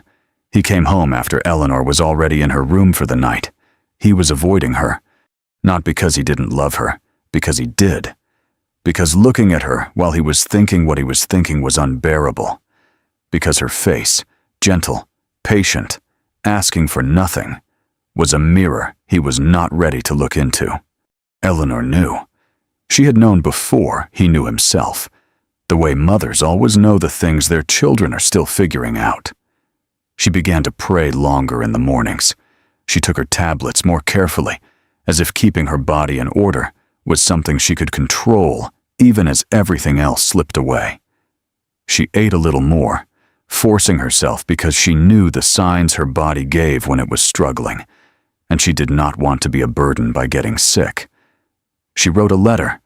He came home after Eleanor was already in her room for the night. He was avoiding her, not because he didn't love her, because he did. Because looking at her while he was thinking what he was thinking was unbearable. because her face, gentle, patient, asking for nothing, was a mirror he was not ready to look into. Eleanor knew. She had known before he knew himself, the way mothers always know the things their children are still figuring out. She began to pray longer in the mornings. She took her tablets more carefully, as if keeping her body in order was something she could control even as everything else slipped away. She ate a little more, forcing herself because she knew the signs her body gave when it was struggling, and she did not want to be a burden by getting sick. She wrote a letter.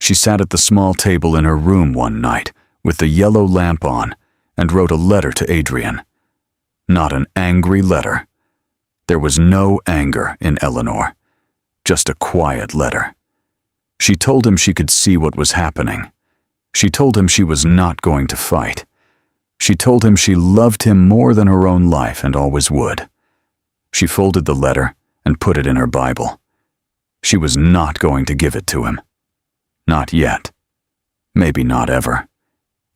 She sat at the small table in her room one night with the yellow lamp on and wrote a letter to Adrian. Not an angry letter. There was no anger in Eleanor, just a quiet letter. She told him she could see what was happening. She told him she was not going to fight. She told him she loved him more than her own life and always would. She folded the letter and put it in her Bible. She was not going to give it to him. Not yet. Maybe not ever.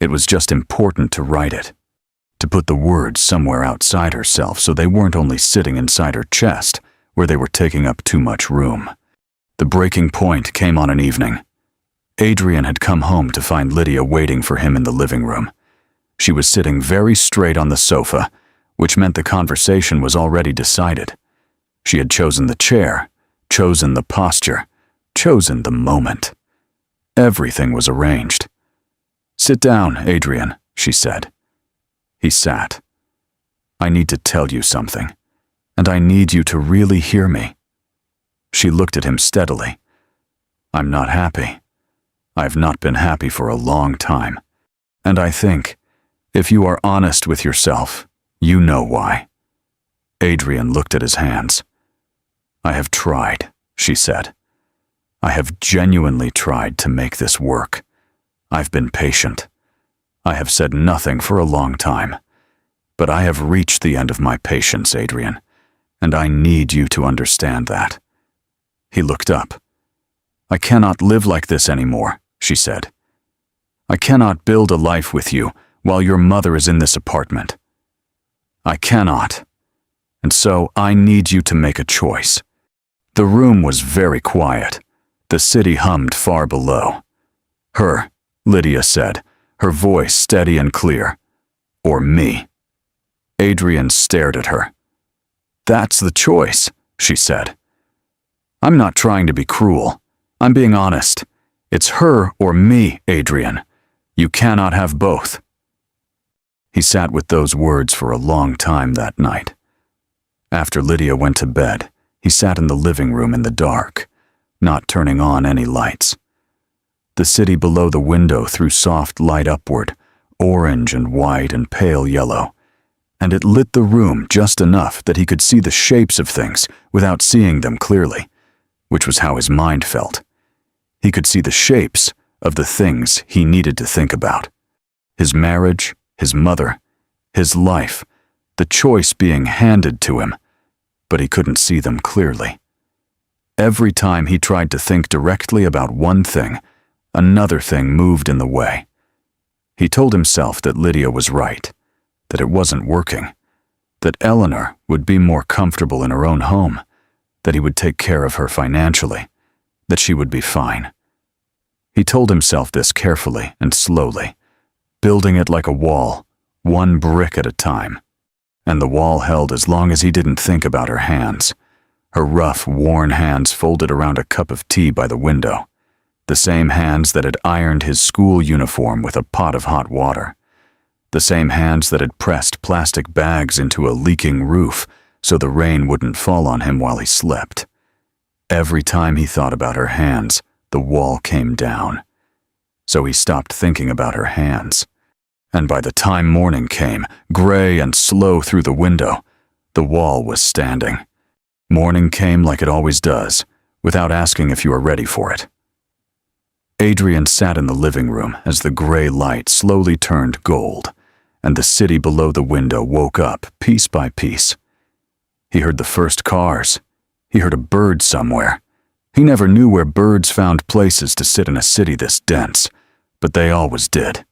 It was just important to write it, to put the words somewhere outside herself so they weren't only sitting inside her chest, where they were taking up too much room. The breaking point came on an evening. Adrian had come home to find Lydia waiting for him in the living room. She was sitting very straight on the sofa, which meant the conversation was already decided. She had chosen the chair, chosen the posture, chosen the moment. Everything was arranged. "Sit down, Adrian," she said. He sat. "I need to tell you something, and I need you to really hear me." She looked at him steadily. "I'm not happy. I've not been happy for a long time. And I think, if you are honest with yourself, you know why." Adrian looked at his hands. "I have tried," she said. "I have genuinely tried to make this work. I've been patient. I have said nothing for a long time. But I have reached the end of my patience, Adrian, and I need you to understand that." He looked up. "I cannot live like this anymore," she said. "I cannot build a life with you while your mother is in this apartment. I cannot. And so I need you to make a choice." The room was very quiet. The city hummed far below. "Her," Lydia said, her voice steady and clear. "Or me." Adrian stared at her. "That's the choice," she said. "I'm not trying to be cruel. I'm being honest. It's her or me, Adrian. You cannot have both." He sat with those words for a long time that night. After Lydia went to bed, he sat in the living room in the dark, not turning on any lights. The city below the window threw soft light upward, orange and white and pale yellow, and it lit the room just enough that he could see the shapes of things without seeing them clearly, which was how his mind felt. He could see the shapes of the things he needed to think about. His marriage, his mother, his life, the choice being handed to him, but he couldn't see them clearly. Every time he tried to think directly about one thing, another thing moved in the way. He told himself that Lydia was right, that it wasn't working, that Eleanor would be more comfortable in her own home, that he would take care of her financially, that she would be fine. He told himself this carefully and slowly, building it like a wall, one brick at a time. And the wall held as long as he didn't think about her hands, her rough, worn hands folded around a cup of tea by the window, the same hands that had ironed his school uniform with a pot of hot water, the same hands that had pressed plastic bags into a leaking roof so the rain wouldn't fall on him while he slept. Every time he thought about her hands, the wall came down. So he stopped thinking about her hands. And by the time morning came, gray and slow through the window, the wall was standing. Morning came like it always does, without asking if you were ready for it. Adrian sat in the living room as the gray light slowly turned gold, and the city below the window woke up piece by piece. He heard the first cars. He heard a bird somewhere. He never knew where birds found places to sit in a city this dense, but they always did.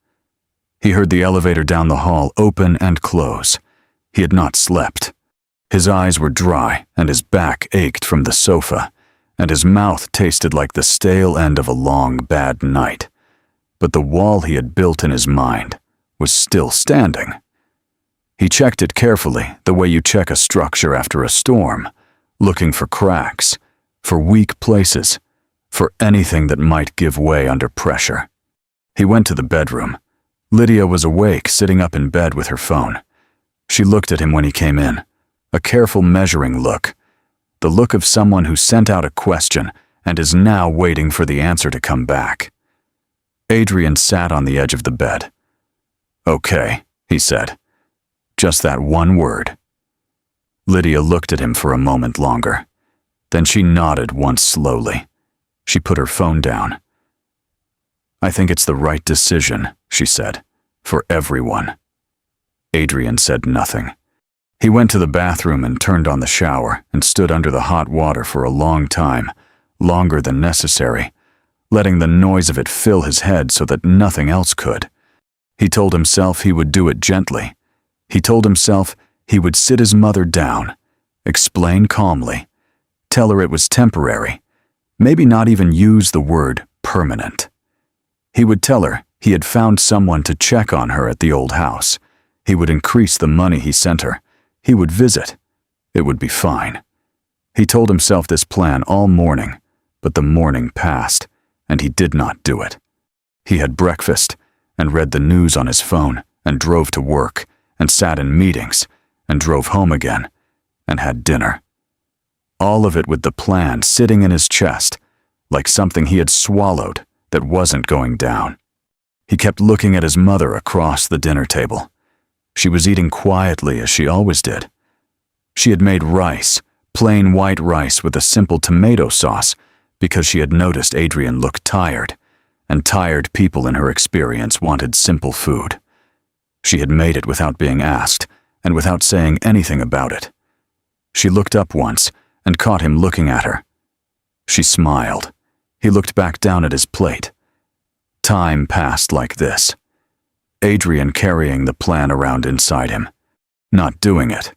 He heard the elevator down the hall open and close. He had not slept. His eyes were dry and his back ached from the sofa, and his mouth tasted like the stale end of a long, bad night. But the wall he had built in his mind was still standing. He checked it carefully, the way you check a structure after a storm, looking for cracks, for weak places, for anything that might give way under pressure. He went to the bedroom. Lydia was awake, sitting up in bed with her phone. She looked at him when he came in, a careful measuring look, the look of someone who sent out a question and is now waiting for the answer to come back. Adrian sat on the edge of the bed. "Okay," he said. Just that one word. Lydia looked at him for a moment longer. Then she nodded once slowly. She put her phone down. "I think it's the right decision," she said, "for everyone." Adrian said nothing. He went to the bathroom and turned on the shower and stood under the hot water for a long time, longer than necessary, letting the noise of it fill his head so that nothing else could. He told himself he would do it gently. He told himself he would sit his mother down, explain calmly, tell her it was temporary, maybe not even use the word permanent. He would tell her he had found someone to check on her at the old house. He would increase the money he sent her. He would visit. It would be fine. He told himself this plan all morning, but the morning passed, and he did not do it. He had breakfast, and read the news on his phone, and drove to work, and sat in meetings, and drove home again, and had dinner. All of it with the plan sitting in his chest, like something he had swallowed that wasn't going down. He kept looking at his mother across the dinner table. She was eating quietly as she always did. She had made rice, plain white rice with a simple tomato sauce, because she had noticed Adrian looked tired, and tired people in her experience wanted simple food. She had made it without being asked, and without saying anything about it. She looked up once, and caught him looking at her. She smiled. He looked back down at his plate. Time passed like this. Adrian carrying the plan around inside him. Not doing it.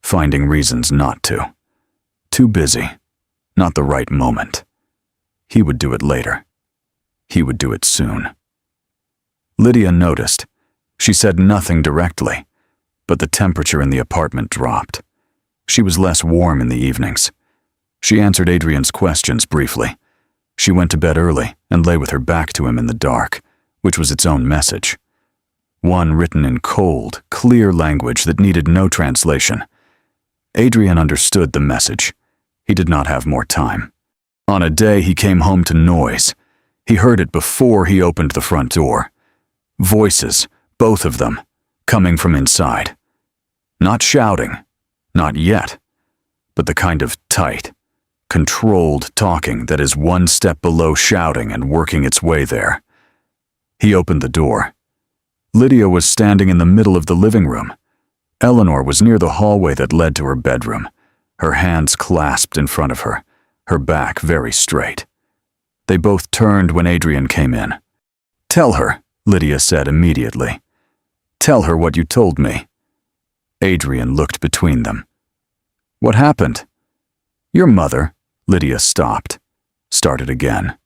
Finding reasons not to. Too busy. Not the right moment. He would do it later. He would do it soon. Lydia noticed. She said nothing directly, but the temperature in the apartment dropped. She was less warm in the evenings. She answered Adrian's questions briefly. She went to bed early and lay with her back to him in the dark, which was its own message. One written in cold, clear language that needed no translation. Adrian understood the message. He did not have more time. On a day he came home to noise. He heard it before he opened the front door. Voices, both of them, coming from inside. Not shouting, not yet, but the kind of tight, controlled talking that is one step below shouting and working its way there. He opened the door. Lydia was standing in the middle of the living room. Eleanor was near the hallway that led to her bedroom, her hands clasped in front of her, her back very straight. They both turned when Adrian came in. "Tell her," Lydia said immediately. "Tell her what you told me." Adrian looked between them. "What happened?" "Your mother," Lydia stopped, started again.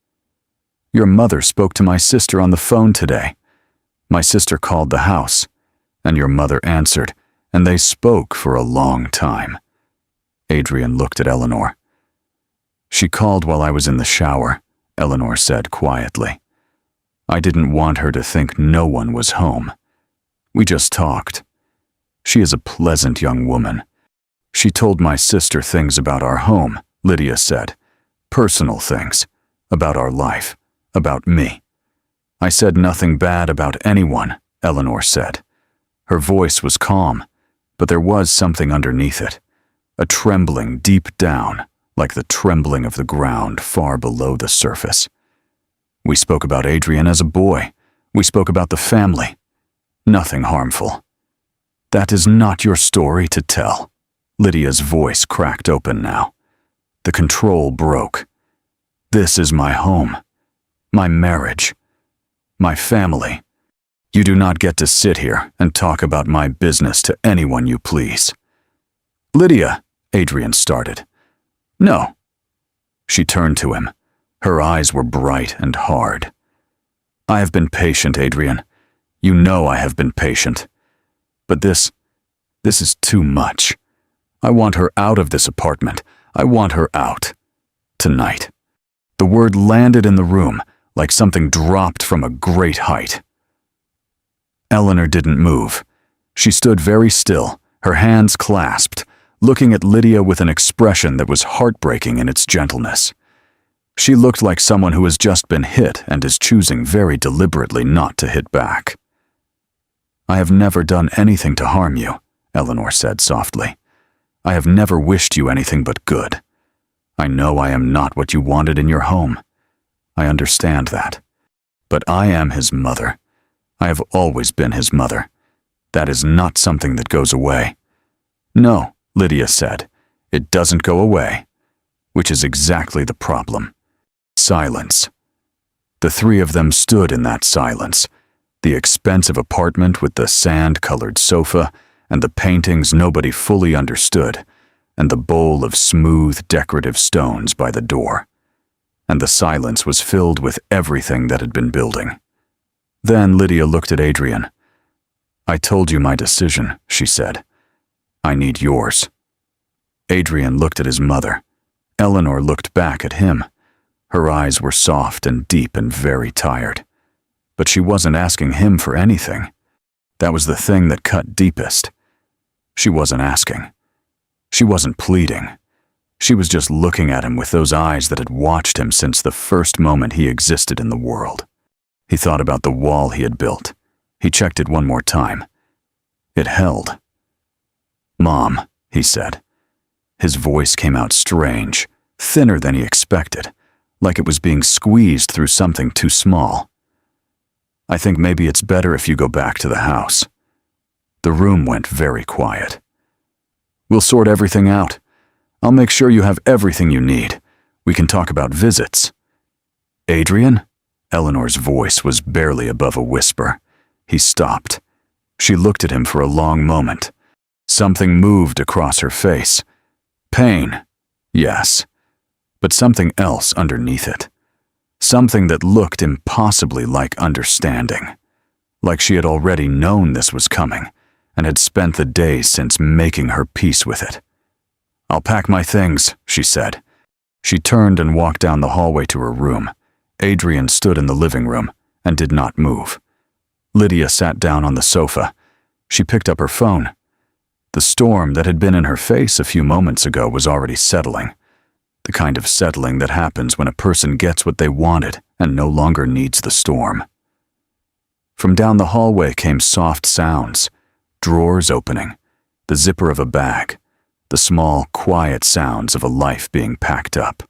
"Your mother spoke to my sister on the phone today. My sister called the house, and your mother answered, and they spoke for a long time." Adrian looked at Eleanor. "She called while I was in the shower," Eleanor said quietly. "I didn't want her to think no one was home. We just talked. She is a pleasant young woman. She told my sister things about our home," Lydia said. "Personal things, about our life, about me." "I said nothing bad about anyone," Eleanor said. Her voice was calm, but there was something underneath it, a trembling deep down, like the trembling of the ground far below the surface. "We spoke about Adrian as a boy. We spoke about the family. Nothing harmful." "That is not your story to tell." Lydia's voice cracked open now. The control broke. "This is my home, my marriage, my family. You do not get to sit here and talk about my business to anyone you please." "Lydia," Adrian started. "No." She turned to him. Her eyes were bright and hard. "I have been patient, Adrian. You know I have been patient. But this is too much. I want her out of this apartment. I want her out. Tonight." The word landed in the room like something dropped from a great height. Eleanor didn't move. She stood very still, her hands clasped, looking at Lydia with an expression that was heartbreaking in its gentleness. She looked like someone who has just been hit and is choosing very deliberately not to hit back. "I have never done anything to harm you," Eleanor said softly. "I have never wished you anything but good. I know I am not what you wanted in your home. I understand that. But I am his mother. I have always been his mother. That is not something that goes away." "No," Lydia said, "it doesn't go away." Which is exactly the problem. Silence. The three of them stood in that silence. The expensive apartment with the sand-colored sofa and the paintings nobody fully understood, and the bowl of smooth, decorative stones by the door. And the silence was filled with everything that had been building. Then Lydia looked at Adrian. "I told you my decision," she said. "I need yours." Adrian looked at his mother. Eleanor looked back at him. Her eyes were soft and deep and very tired. But she wasn't asking him for anything. That was the thing that cut deepest. She wasn't asking. She wasn't pleading. She was just looking at him with those eyes that had watched him since the first moment he existed in the world. He thought about the wall he had built. He checked it one more time. It held. "Mom," he said. His voice came out strange, thinner than he expected, like it was being squeezed through something too small. "I think maybe it's better if you go back to the house." The room went very quiet. "We'll sort everything out. I'll make sure you have everything you need. We can talk about visits." "Adrian?" Eleanor's voice was barely above a whisper. He stopped. She looked at him for a long moment. Something moved across her face. Pain, yes, but something else underneath it. Something that looked impossibly like understanding. Like she had already known this was coming and had spent the days since making her peace with it. "I'll pack my things," she said. She turned and walked down the hallway to her room. Adrian stood in the living room and did not move. Lydia sat down on the sofa. She picked up her phone. The storm that had been in her face a few moments ago was already settling. The kind of settling that happens when a person gets what they wanted and no longer needs the storm. From down the hallway came soft sounds, drawers opening, the zipper of a bag, the small, quiet sounds of a life being packed up.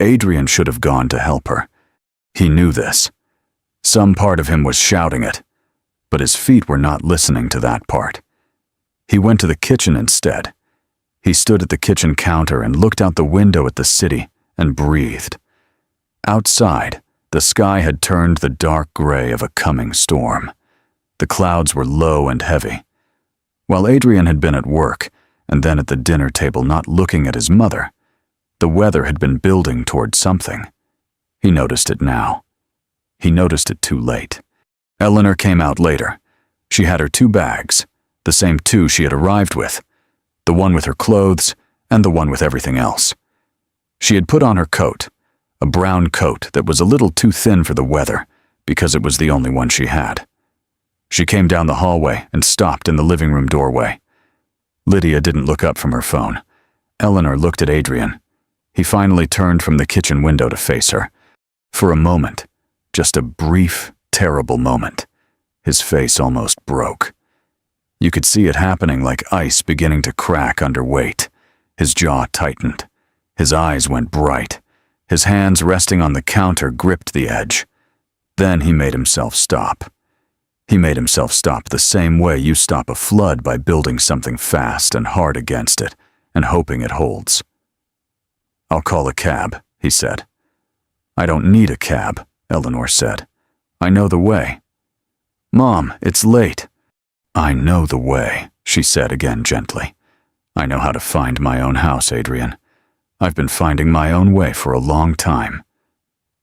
Adrian should have gone to help her. He knew this. Some part of him was shouting it, but his feet were not listening to that part. He went to the kitchen instead. He stood at the kitchen counter and looked out the window at the city and breathed. Outside, the sky had turned the dark gray of a coming storm. The clouds were low and heavy. While Adrian had been at work and then at the dinner table not looking at his mother, the weather had been building toward something. He noticed it now. He noticed it too late. Eleanor came out later. She had her 2 bags, the same 2 she had arrived with, the one with her clothes and the one with everything else. She had put on her coat, a brown coat that was a little too thin for the weather because it was the only one she had. She came down the hallway and stopped in the living room doorway. Lydia didn't look up from her phone. Eleanor looked at Adrian. He finally turned from the kitchen window to face her. For a moment, just a brief, terrible moment, his face almost broke. You could see it happening like ice beginning to crack under weight. His jaw tightened. His eyes went bright. His hands resting on the counter gripped the edge. Then he made himself stop. He made himself stop the same way you stop a flood by building something fast and hard against it and hoping it holds. "I'll call a cab," he said. "I don't need a cab," Eleanor said. "I know the way." "Mom, it's late." "I know the way," she said again gently. "I know how to find my own house, Adrian. I've been finding my own way for a long time."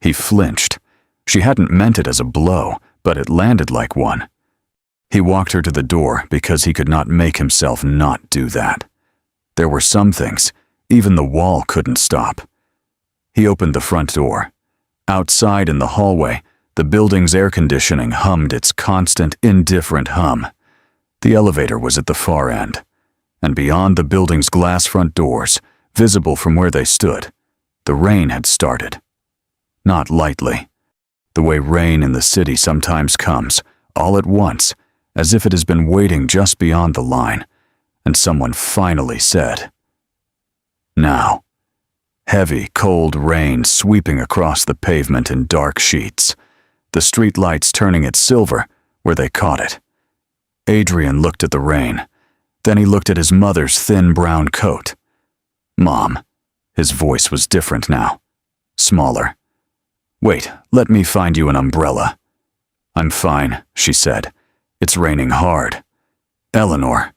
He flinched. She hadn't meant it as a blow, but it landed like one. He walked her to the door because he could not make himself not do that. There were some things, even the wall couldn't stop. He opened the front door. Outside in the hallway, the building's air conditioning hummed its constant, indifferent hum. The elevator was at the far end, and beyond the building's glass front doors, visible from where they stood, the rain had started. Not lightly. The way rain in the city sometimes comes, all at once, as if it has been waiting just beyond the line, and someone finally said, "Now." Heavy, cold rain sweeping across the pavement in dark sheets, the street lights turning it silver where they caught it. Adrian looked at the rain. Then he looked at his mother's thin brown coat. "Mom." His voice was different now, smaller. "Wait, let me find you an umbrella." "I'm fine," she said. "It's raining hard." "Eleanor."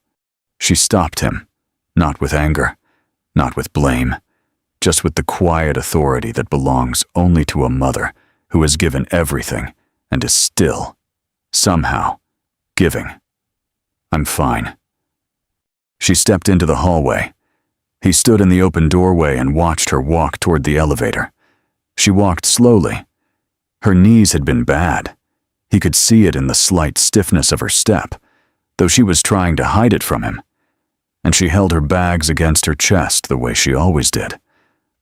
She stopped him, not with anger, not with blame, just with the quiet authority that belongs only to a mother who has given everything and is still, somehow, giving. "I'm fine." She stepped into the hallway. He stood in the open doorway and watched her walk toward the elevator. She walked slowly. Her knees had been bad. He could see it in the slight stiffness of her step, though she was trying to hide it from him. And she held her bags against her chest the way she always did,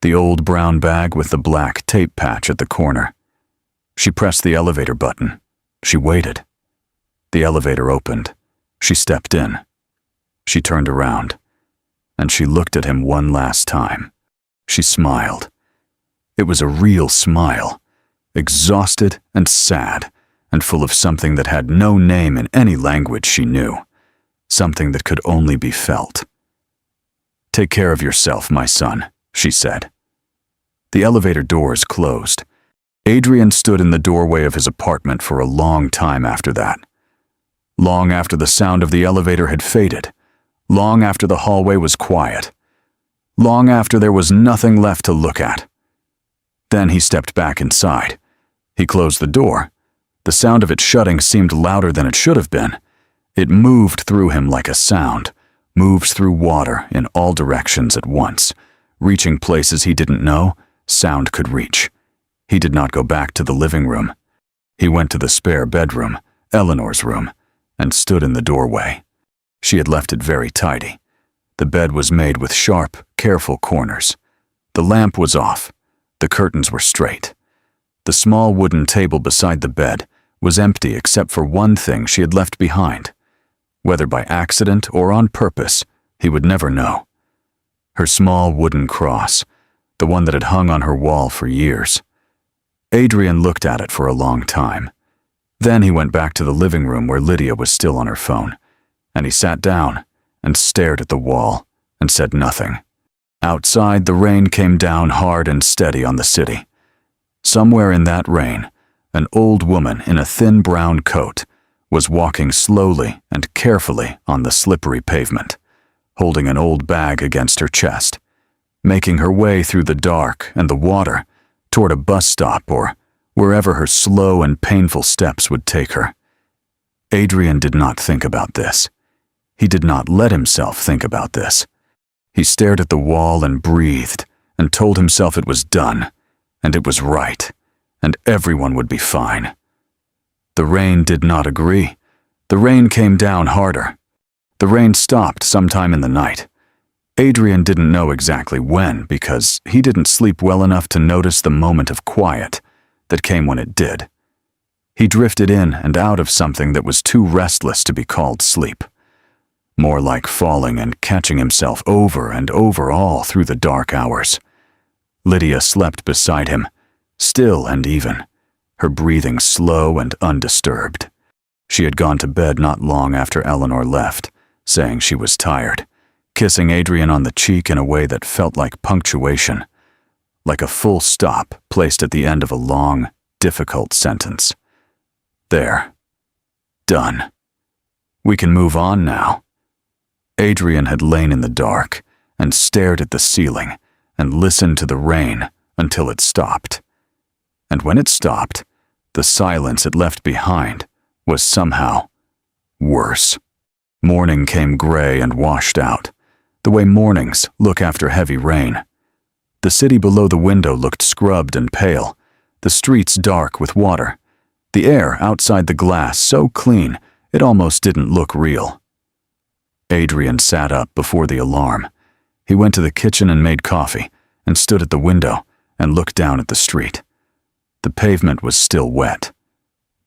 the old brown bag with the black tape patch at the corner. She pressed the elevator button. She waited. The elevator opened. She stepped in. She turned around, and she looked at him one last time. She smiled. It was a real smile, exhausted and sad, and full of something that had no name in any language she knew, something that could only be felt. "Take care of yourself, my son," she said. The elevator doors closed. Adrian stood in the doorway of his apartment for a long time after that. Long after the sound of the elevator had faded. Long after the hallway was quiet. Long after there was nothing left to look at. Then he stepped back inside. He closed the door. The sound of it shutting seemed louder than it should have been. It moved through him like a sound, moves through water in all directions at once, reaching places he didn't know sound could reach. He did not go back to the living room. He went to the spare bedroom, Eleanor's room, and stood in the doorway. She had left it very tidy. The bed was made with sharp, careful corners. The lamp was off. The curtains were straight. The small wooden table beside the bed was empty except for one thing she had left behind. Whether by accident or on purpose, he would never know. Her small wooden cross, the one that had hung on her wall for years. Adrian looked at it for a long time. Then he went back to the living room where Lydia was still on her phone, and he sat down and stared at the wall and said nothing. Outside, the rain came down hard and steady on the city. Somewhere in that rain, an old woman in a thin brown coat was walking slowly and carefully on the slippery pavement, holding an old bag against her chest, making her way through the dark and the water toward a bus stop or wherever her slow and painful steps would take her. Adrian did not think about this. He did not let himself think about this. He stared at the wall and breathed and told himself it was done, and it was right, and everyone would be fine. The rain did not agree. The rain came down harder. The rain stopped sometime in the night. Adrian didn't know exactly when because he didn't sleep well enough to notice the moment of quiet that came when it did. He drifted in and out of something that was too restless to be called sleep. More like falling and catching himself over and over all through the dark hours. Lydia slept beside him, still and even, her breathing slow and undisturbed. She had gone to bed not long after Eleanor left, saying she was tired, kissing Adrian on the cheek in a way that felt like punctuation, like a full stop placed at the end of a long, difficult sentence. There. Done. We can move on now. Adrian had lain in the dark and stared at the ceiling and listened to the rain until it stopped. And when it stopped, the silence it left behind was somehow worse. Morning came gray and washed out, the way mornings look after heavy rain. The city below the window looked scrubbed and pale, the streets dark with water, the air outside the glass so clean it almost didn't look real. Adrian sat up before the alarm. He went to the kitchen and made coffee, and stood at the window and looked down at the street. The pavement was still wet.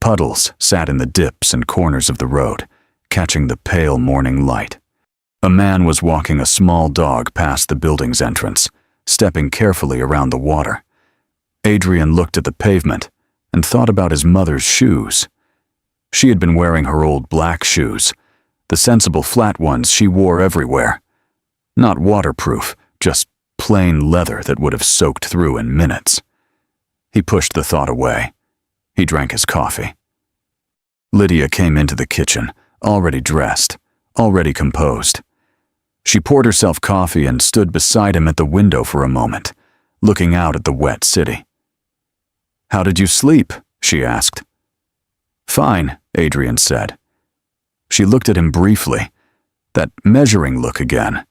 Puddles sat in the dips and corners of the road, catching the pale morning light. A man was walking a small dog past the building's entrance, stepping carefully around the water. Adrian looked at the pavement and thought about his mother's shoes. She had been wearing her old black shoes, the sensible flat ones she wore everywhere. Not waterproof, just plain leather that would have soaked through in minutes. He pushed the thought away. He drank his coffee. Lydia came into the kitchen, already dressed, already composed. She poured herself coffee and stood beside him at the window for a moment, looking out at the wet city. "How did you sleep?" she asked. "Fine," Adrian said. She looked at him briefly, that measuring look again,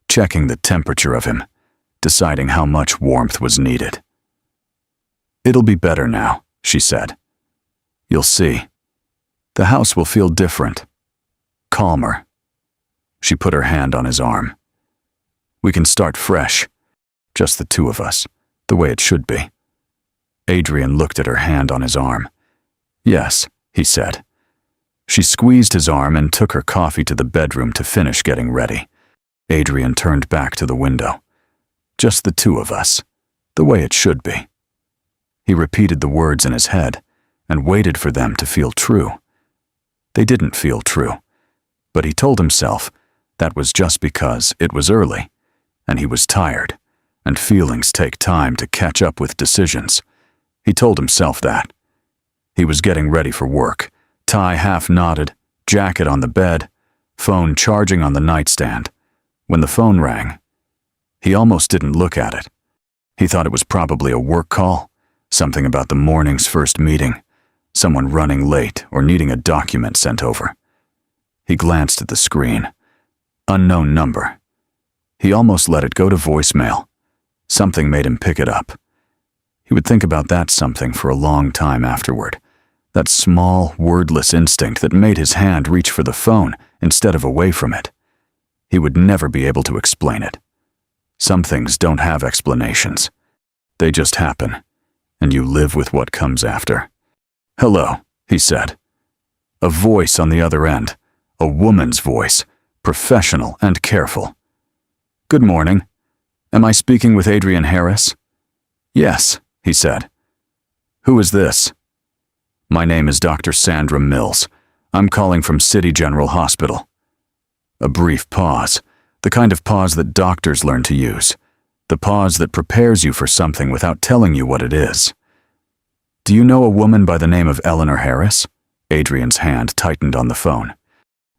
checking the temperature of him, deciding how much warmth was needed. "It'll be better now," she said. "You'll see. The house will feel different, calmer." She put her hand on his arm. "We can start fresh, just the two of us, the way it should be." Adrian looked at her hand on his arm. "Yes," he said. She squeezed his arm and took her coffee to the bedroom to finish getting ready. Adrian turned back to the window. "Just the two of us, the way it should be." He repeated the words in his head and waited for them to feel true. They didn't feel true, but he told himself that was just because it was early and he was tired, and feelings take time to catch up with decisions. He told himself that. He was getting ready for work, tie half knotted, jacket on the bed, phone charging on the nightstand, when the phone rang. He almost didn't look at it. He thought it was probably a work call, something about the morning's first meeting, someone running late or needing a document sent over. He glanced at the screen. Unknown number. He almost let it go to voicemail. Something made him pick it up. He would think about that something for a long time afterward. That small, wordless instinct that made his hand reach for the phone instead of away from it. He would never be able to explain it. Some things don't have explanations. They just happen, and you live with what comes after. "Hello," he said. A voice on the other end, a woman's voice, professional and careful. "Good morning. Am I speaking with Adrian Harris?" "Yes," he said. "Who is this?" "My name is Dr. Sandra Mills. I'm calling from City General Hospital." A brief pause, the kind of pause that doctors learn to use, the pause that prepares you for something without telling you what it is. "Do you know a woman by the name of Eleanor Harris?" Adrian's hand tightened on the phone.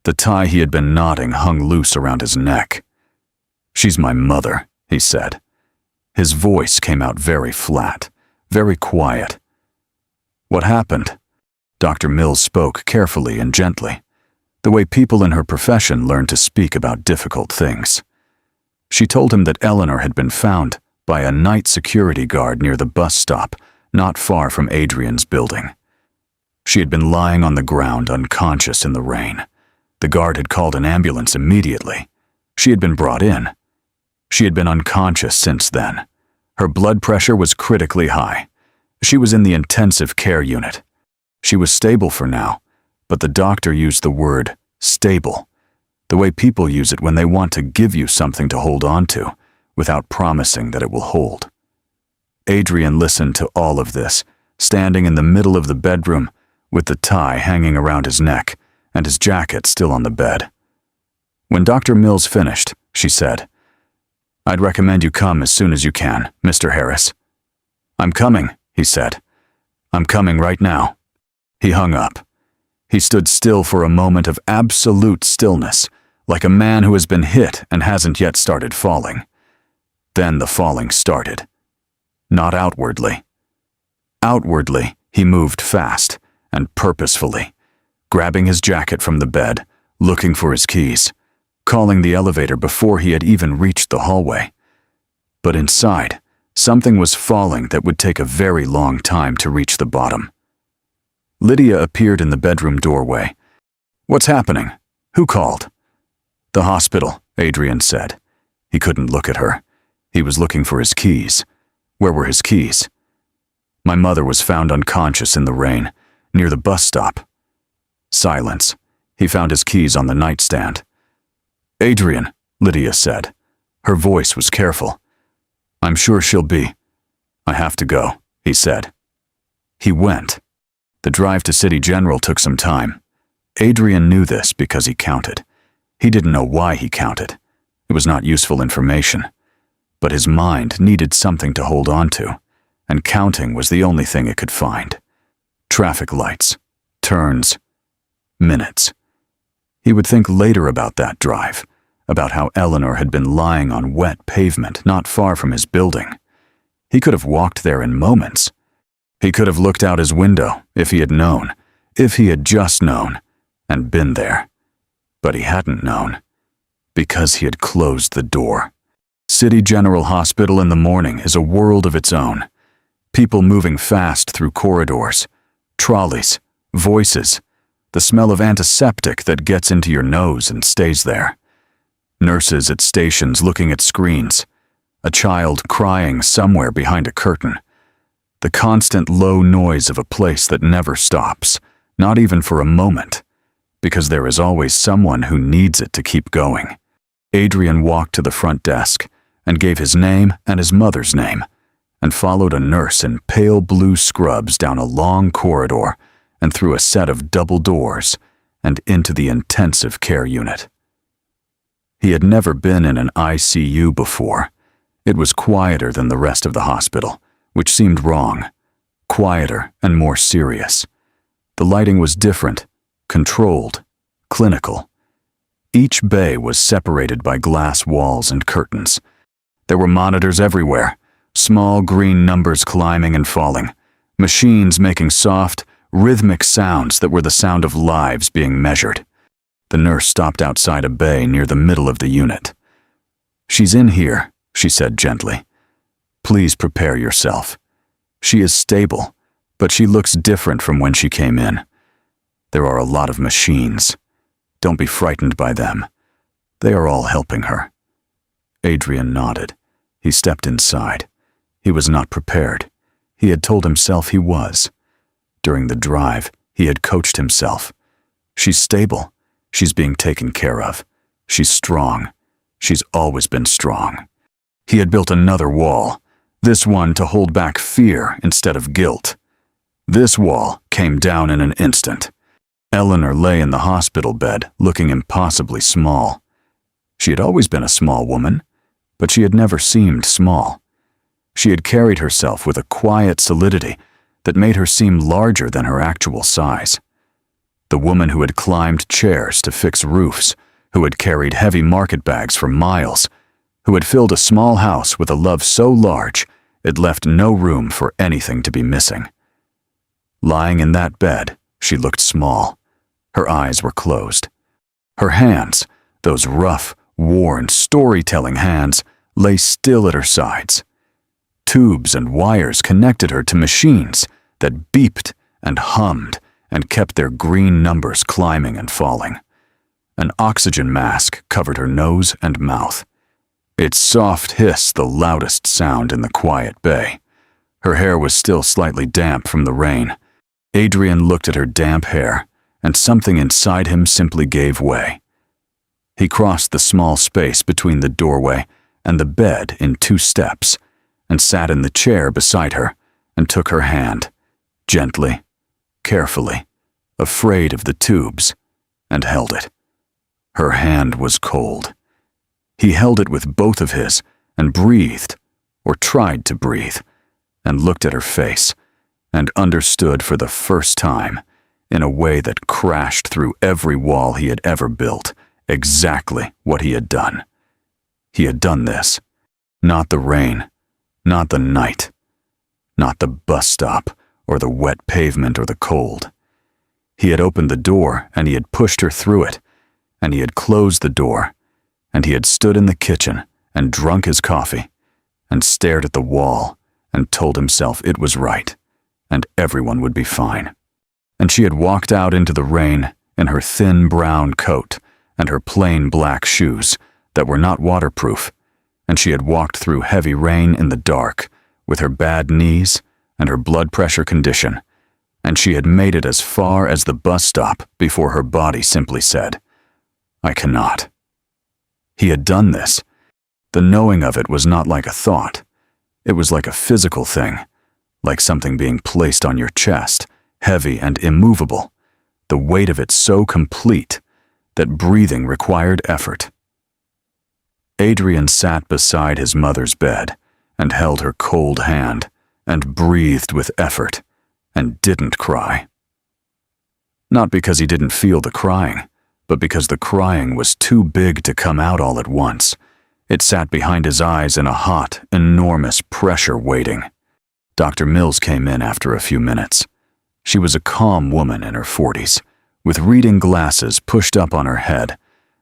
The tie he had been knotting hung loose around his neck. "She's my mother," he said. His voice came out very flat, very quiet. "What happened?" Dr. Mills spoke carefully and gently, the way people in her profession learn to speak about difficult things. She told him that Eleanor had been found by a night security guard near the bus stop, not far from Adrian's building. She had been lying on the ground unconscious in the rain. The guard had called an ambulance immediately. She had been brought in. She had been unconscious since then. Her blood pressure was critically high. She was in the intensive care unit. She was stable for now, but the doctor used the word stable, the way people use it when they want to give you something to hold on to, without promising that it will hold. Adrian listened to all of this, standing in the middle of the bedroom, with the tie hanging around his neck and his jacket still on the bed. When Dr. Mills finished, she said, "I'd recommend you come as soon as you can, Mr. Harris." "I'm coming," he said. "I'm coming right now." He hung up. He stood still for a moment of absolute stillness, like a man who has been hit and hasn't yet started falling. Then the falling started. Not outwardly. Outwardly, he moved fast and purposefully, grabbing his jacket from the bed, looking for his keys, calling the elevator before he had even reached the hallway. But inside, something was falling that would take a very long time to reach the bottom. Lydia appeared in the bedroom doorway. "What's happening? Who called?" "The hospital," Adrian said. He couldn't look at her. He was looking for his keys. Where were his keys? "My mother was found unconscious in the rain, near the bus stop." Silence. He found his keys on the nightstand. "Adrian," Lydia said. Her voice was careful. "I'm sure she'll be." "I have to go," he said. He went. The drive to City General took some time. Adrian knew this because he counted. He didn't know why he counted. It was not useful information. But his mind needed something to hold on to, and counting was the only thing it could find. Traffic lights, turns, minutes. He would think later about that drive, about how Eleanor had been lying on wet pavement not far from his building. He could have walked there in moments. He could have looked out his window if he had known, if he had just known, and been there. But he hadn't known, because he had closed the door. City General Hospital in the morning is a world of its own. People moving fast through corridors, trolleys, voices, the smell of antiseptic that gets into your nose and stays there. Nurses at stations looking at screens, a child crying somewhere behind a curtain. The constant low noise of a place that never stops, not even for a moment, because there is always someone who needs it to keep going. Adrian walked to the front desk and gave his name and his mother's name, and followed a nurse in pale blue scrubs down a long corridor and through a set of double doors and into the intensive care unit. He had never been in an ICU before. It was quieter than the rest of the hospital, which seemed wrong. Quieter and more serious. The lighting was different, controlled, clinical. Each bay was separated by glass walls and curtains. There were monitors everywhere, small green numbers climbing and falling, machines making soft, rhythmic sounds that were the sound of lives being measured. The nurse stopped outside a bay near the middle of the unit. "She's in here," she said gently. "Please prepare yourself. She is stable, but she looks different from when she came in. There are a lot of machines. Don't be frightened by them. They are all helping her." Adrian nodded. He stepped inside. He was not prepared. He had told himself he was. During the drive, he had coached himself. She's stable. She's being taken care of. She's strong. She's always been strong. He had built another wall, this one to hold back fear instead of guilt. This wall came down in an instant. Eleanor lay in the hospital bed, looking impossibly small. She had always been a small woman, but she had never seemed small. She had carried herself with a quiet solidity that made her seem larger than her actual size. The woman who had climbed chairs to fix roofs, who had carried heavy market bags for miles, who had filled a small house with a love so large it left no room for anything to be missing. Lying in that bed, she looked small. Her eyes were closed. Her hands, those rough, worn, storytelling hands, lay still at her sides. Tubes and wires connected her to machines that beeped and hummed and kept their green numbers climbing and falling. An oxygen mask covered her nose and mouth. Its soft hiss the loudest sound in the quiet bay. Her hair was still slightly damp from the rain. Adrian looked at her damp hair, and something inside him simply gave way. He crossed the small space between the doorway and the bed in 2 steps, and sat in the chair beside her and took her hand, gently, carefully, afraid of the tubes, and held it. Her hand was cold. He held it with both of his and breathed, or tried to breathe, and looked at her face, and understood for the first time, in a way that crashed through every wall he had ever built, exactly what he had done. He had done this. Not the rain, not the night, not the bus stop, or the wet pavement or the cold. He had opened the door and he had pushed her through it, and he had closed the door, and he had stood in the kitchen and drunk his coffee and stared at the wall and told himself it was right and everyone would be fine. And she had walked out into the rain in her thin brown coat and her plain black shoes that were not waterproof, and she had walked through heavy rain in the dark with her bad knees and her blood pressure condition, and she had made it as far as the bus stop before her body simply said, "I cannot." He had done this. The knowing of it was not like a thought. It was like a physical thing, like something being placed on your chest, heavy and immovable, the weight of it so complete that breathing required effort. Adrian sat beside his mother's bed and held her cold hand and breathed with effort and didn't cry. Not because he didn't feel the crying, but because the crying was too big to come out all at once. It sat behind his eyes in a hot, enormous pressure waiting. Dr. Mills came in after a few minutes. She was a calm woman in her 40s, with reading glasses pushed up on her head,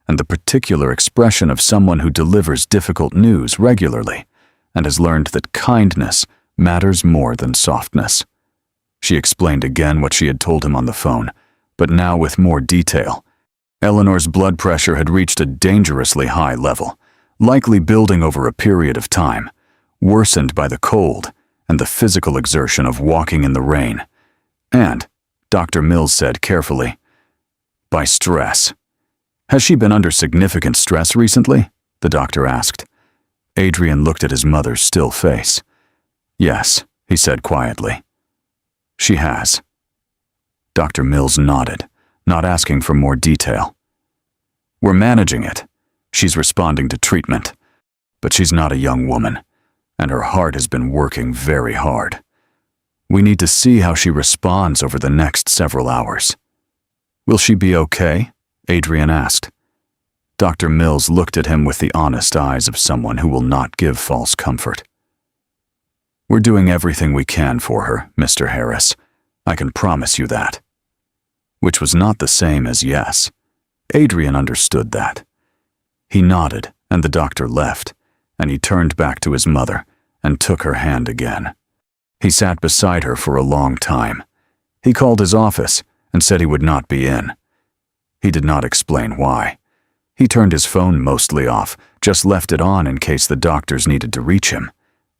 and the particular expression of someone who delivers difficult news regularly and has learned that kindness matters more than softness. She explained again what she had told him on the phone, but now with more detail. Eleanor's blood pressure had reached a dangerously high level, likely building over a period of time, worsened by the cold and the physical exertion of walking in the rain. And, Dr. Mills said carefully, by stress. Has she been under significant stress recently? The doctor asked. Adrian looked at his mother's still face. Yes, he said quietly. She has. Dr. Mills nodded, not asking for more detail. We're managing it. She's responding to treatment. But she's not a young woman, and her heart has been working very hard. We need to see how she responds over the next several hours. Will she be okay? Adrian asked. Dr. Mills looked at him with the honest eyes of someone who will not give false comfort. We're doing everything we can for her, Mr. Harris. I can promise you that. Which was not the same as yes. Adrian understood that. He nodded, and the doctor left, and he turned back to his mother and took her hand again. He sat beside her for a long time. He called his office and said he would not be in. He did not explain why. He turned his phone mostly off, just left it on in case the doctors needed to reach him,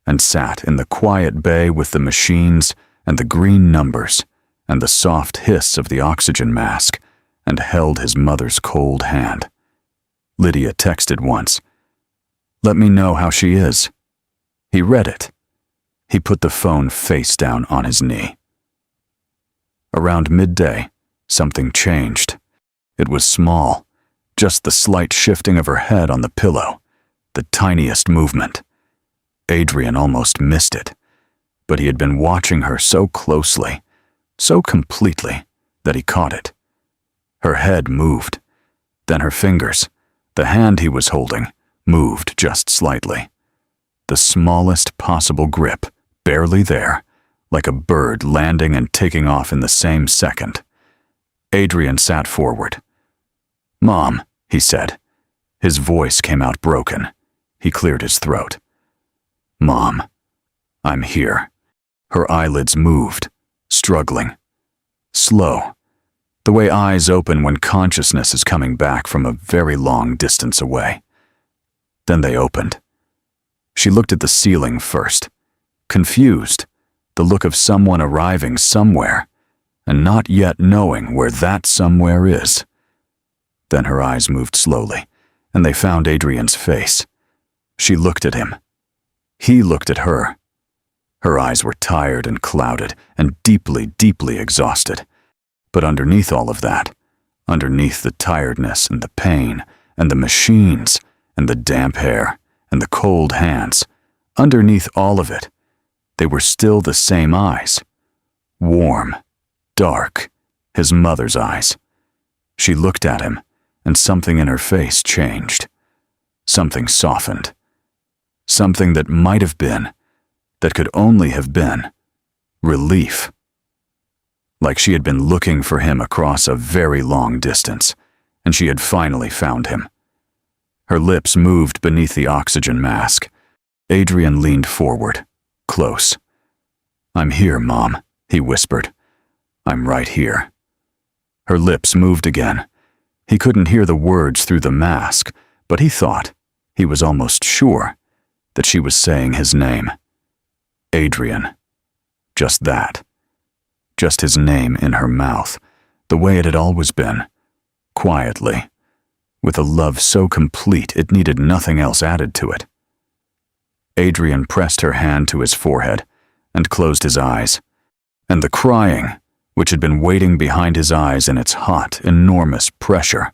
and sat in the quiet bay with the machines and the green numbers and the soft hiss of the oxygen mask, and held his mother's cold hand. Lydia texted once, "Let me know how she is." He read it. He put the phone face down on his knee. Around midday, something changed. It was small, just the slight shifting of her head on the pillow, the tiniest movement. Adrian almost missed it, but he had been watching her so closely, so completely, that he caught it. Her head moved. Then her fingers, the hand he was holding, moved just slightly. The smallest possible grip, barely there, like a bird landing and taking off in the same second. Adrian sat forward. "Mom," he said. His voice came out broken. He cleared his throat. "Mom, I'm here." Her eyelids moved, struggling. Slow, the way eyes open when consciousness is coming back from a very long distance away. Then they opened. She looked at the ceiling first, confused, the look of someone arriving somewhere, and not yet knowing where that somewhere is. Then her eyes moved slowly, and they found Adrian's face. She looked at him. He looked at her. Her eyes were tired and clouded and deeply, deeply exhausted. But underneath all of that, underneath the tiredness and the pain and the machines and the damp hair and the cold hands, underneath all of it, they were still the same eyes. Warm, dark, his mother's eyes. She looked at him, and something in her face changed. Something softened. Something that might have been, that could only have been, relief. Like she had been looking for him across a very long distance, and she had finally found him. Her lips moved beneath the oxygen mask. Adrian leaned forward, close. "I'm here, Mom," he whispered. "I'm right here." Her lips moved again. He couldn't hear the words through the mask, but he thought, he was almost sure, that she was saying his name. Adrian. Just that. Just his name in her mouth, the way it had always been, quietly, with a love so complete it needed nothing else added to it. Adrian pressed her hand to his forehead and closed his eyes, and the crying, which had been waiting behind his eyes in its hot, enormous pressure,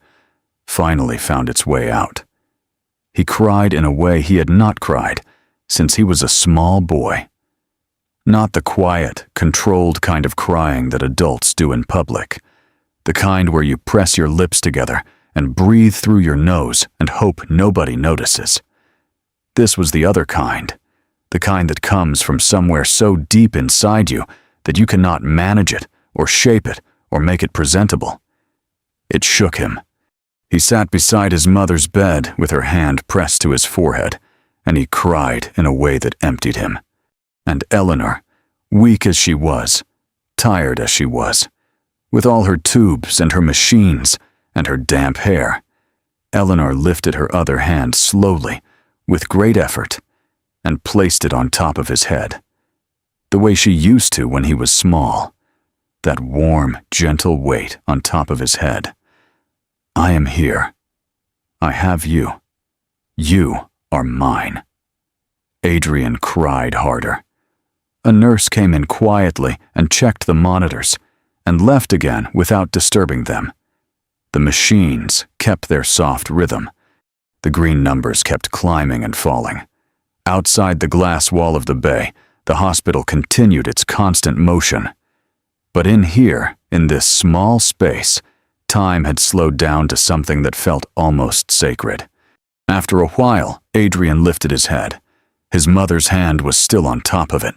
finally found its way out. He cried in a way he had not cried since he was a small boy. Not the quiet, controlled kind of crying that adults do in public, the kind where you press your lips together and breathe through your nose and hope nobody notices. This was the other kind, the kind that comes from somewhere so deep inside you that you cannot manage it or shape it or make it presentable. It shook him. He sat beside his mother's bed with her hand pressed to his forehead, and he cried in a way that emptied him. And Eleanor, weak as she was, tired as she was, with all her tubes and her machines and her damp hair, Eleanor lifted her other hand slowly, with great effort, and placed it on top of his head, the way she used to when he was small, that warm, gentle weight on top of his head. "I am here. I have you. You are mine." Adrian cried harder. A nurse came in quietly and checked the monitors, and left again without disturbing them. The machines kept their soft rhythm. The green numbers kept climbing and falling. Outside the glass wall of the bay, the hospital continued its constant motion. But in here, in this small space, time had slowed down to something that felt almost sacred. After a while, Adrian lifted his head. His mother's hand was still on top of it.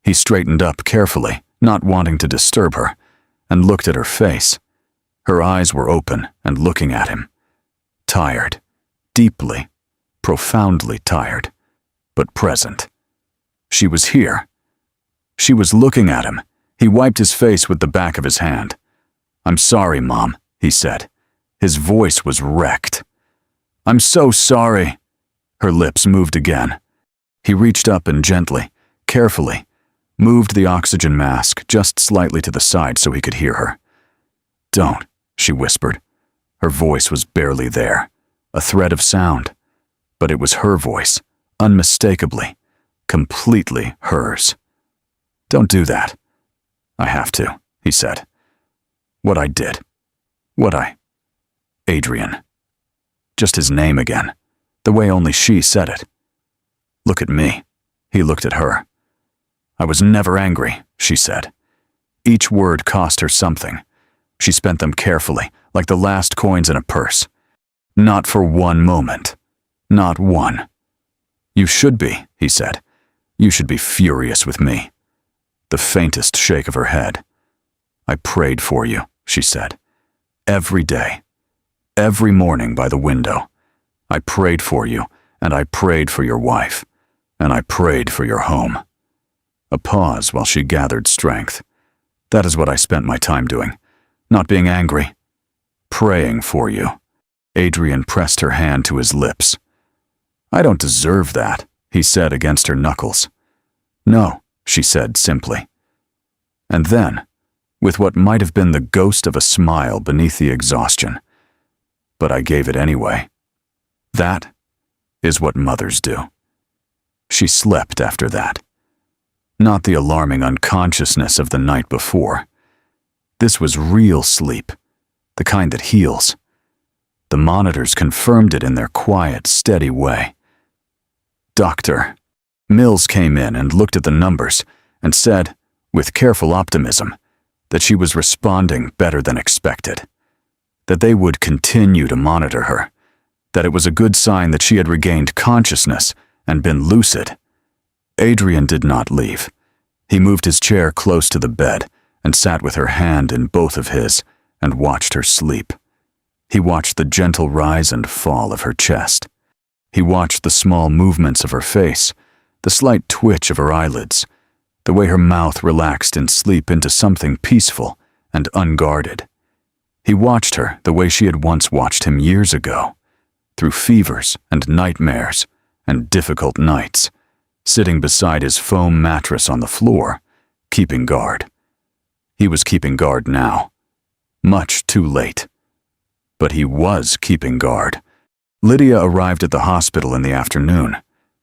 He straightened up carefully, not wanting to disturb her, and looked at her face. Her eyes were open and looking at him. Tired, deeply, profoundly tired, but present. She was here. She was looking at him. He wiped his face with the back of his hand. "I'm sorry, Mom," he said. His voice was wrecked. "I'm so sorry." Her lips moved again. He reached up and gently, carefully, moved the oxygen mask just slightly to the side so he could hear her. "Don't," she whispered. Her voice was barely there, a thread of sound, but it was her voice, unmistakably, completely hers. "Don't do that." "I have to," he said. "What I did. Adrian." Just his name again, the way only she said it. "Look at me." He looked at her. "I was never angry," she said. Each word cost her something. She spent them carefully, like the last coins in a purse. "Not for one moment. Not one." "You should be," he said. "You should be furious with me." The faintest shake of her head. "I prayed for you," she said. "Every day. Every morning by the window. I prayed for you, and I prayed for your wife, and I prayed for your home." A pause while she gathered strength. "That is what I spent my time doing. Not being angry. Praying for you." Adrian pressed her hand to his lips. "I don't deserve that," he said against her knuckles. "No," she said simply. And then, with what might have been the ghost of a smile beneath the exhaustion, "But I gave it anyway. That is what mothers do." She slept after that. Not the alarming unconsciousness of the night before. This was real sleep, the kind that heals. The monitors confirmed it in their quiet, steady way. Dr. Mills came in and looked at the numbers and said, with careful optimism, that she was responding better than expected, that they would continue to monitor her, that it was a good sign that she had regained consciousness and been lucid. Adrian did not leave. He moved his chair close to the bed and sat with her hand in both of his and watched her sleep. He watched the gentle rise and fall of her chest. He watched the small movements of her face, the slight twitch of her eyelids, the way her mouth relaxed in sleep into something peaceful and unguarded. He watched her the way she had once watched him years ago, through fevers and nightmares and difficult nights, sitting beside his foam mattress on the floor, keeping guard. He was keeping guard now. Much too late. But he was keeping guard. Lydia arrived at the hospital in the afternoon.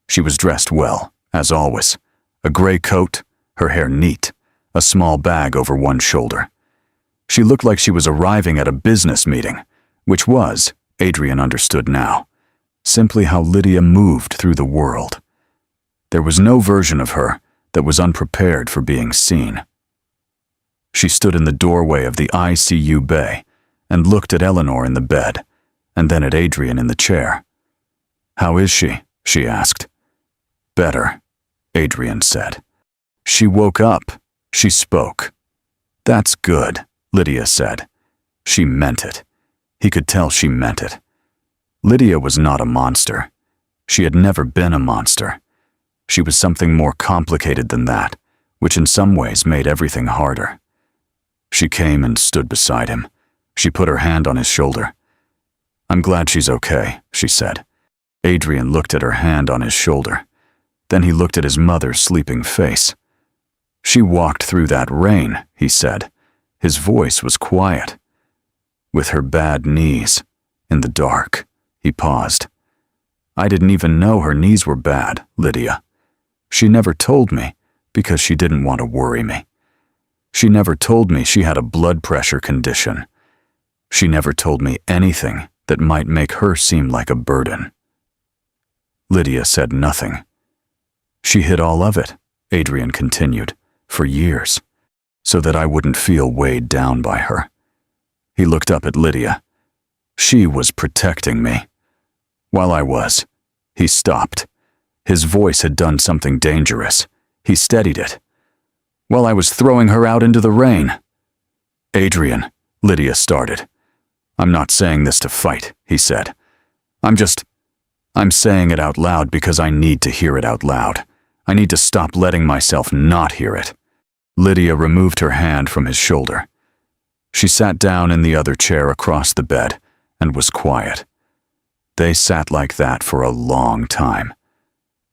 She was dressed well, as always. A gray coat, her hair neat, a small bag over one shoulder. She looked like she was arriving at a business meeting, which was, Adrian understood now, simply how Lydia moved through the world. There was no version of her that was unprepared for being seen. She stood in the doorway of the ICU bay and looked at Eleanor in the bed, and then at Adrian in the chair. "How is she?" she asked. "Better," Adrian said. "She woke up. She spoke." "That's good," Lydia said. She meant it. He could tell she meant it. Lydia was not a monster. She had never been a monster. She was something more complicated than that, which in some ways made everything harder. She came and stood beside him. She put her hand on his shoulder. "I'm glad she's okay," she said. Adrian looked at her hand on his shoulder. Then he looked at his mother's sleeping face. "She walked through that rain," he said. His voice was quiet. "With her bad knees, in the dark." He paused. "I didn't even know her knees were bad, Lydia. She never told me because she didn't want to worry me. She never told me she had a blood pressure condition. She never told me anything that might make her seem like a burden." Lydia said nothing. "She hid all of it," Adrian continued, "for years, so that I wouldn't feel weighed down by her." He looked up at Lydia. "She was protecting me. While I was..." He stopped. His voice had done something dangerous. He steadied it. "While I was throwing her out into the rain." "Adrian," Lydia started. "I'm not saying this to fight," he said. I'm saying it out loud because I need to hear it out loud. I need to stop letting myself not hear it." Lydia removed her hand from his shoulder. She sat down in the other chair across the bed and was quiet. They sat like that for a long time.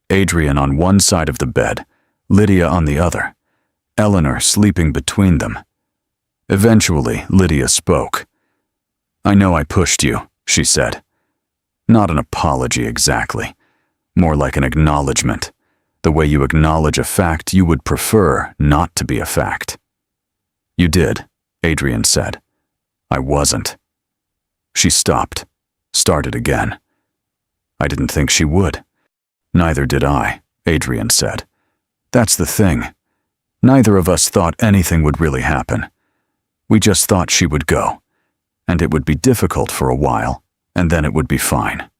Adrian on one side of the bed, Lydia on the other, Eleanor sleeping between them. Eventually, Lydia spoke. "I know I pushed you," she said. Not an apology exactly, more like an acknowledgement, the way you acknowledge a fact you would prefer not to be a fact. "You did," Adrian said. "I wasn't." She stopped, started again. "I didn't think she would." "Neither did I," Adrian said. "That's the thing. Neither of us thought anything would really happen. We just thought she would go, and it would be difficult for a while, and then it would be fine."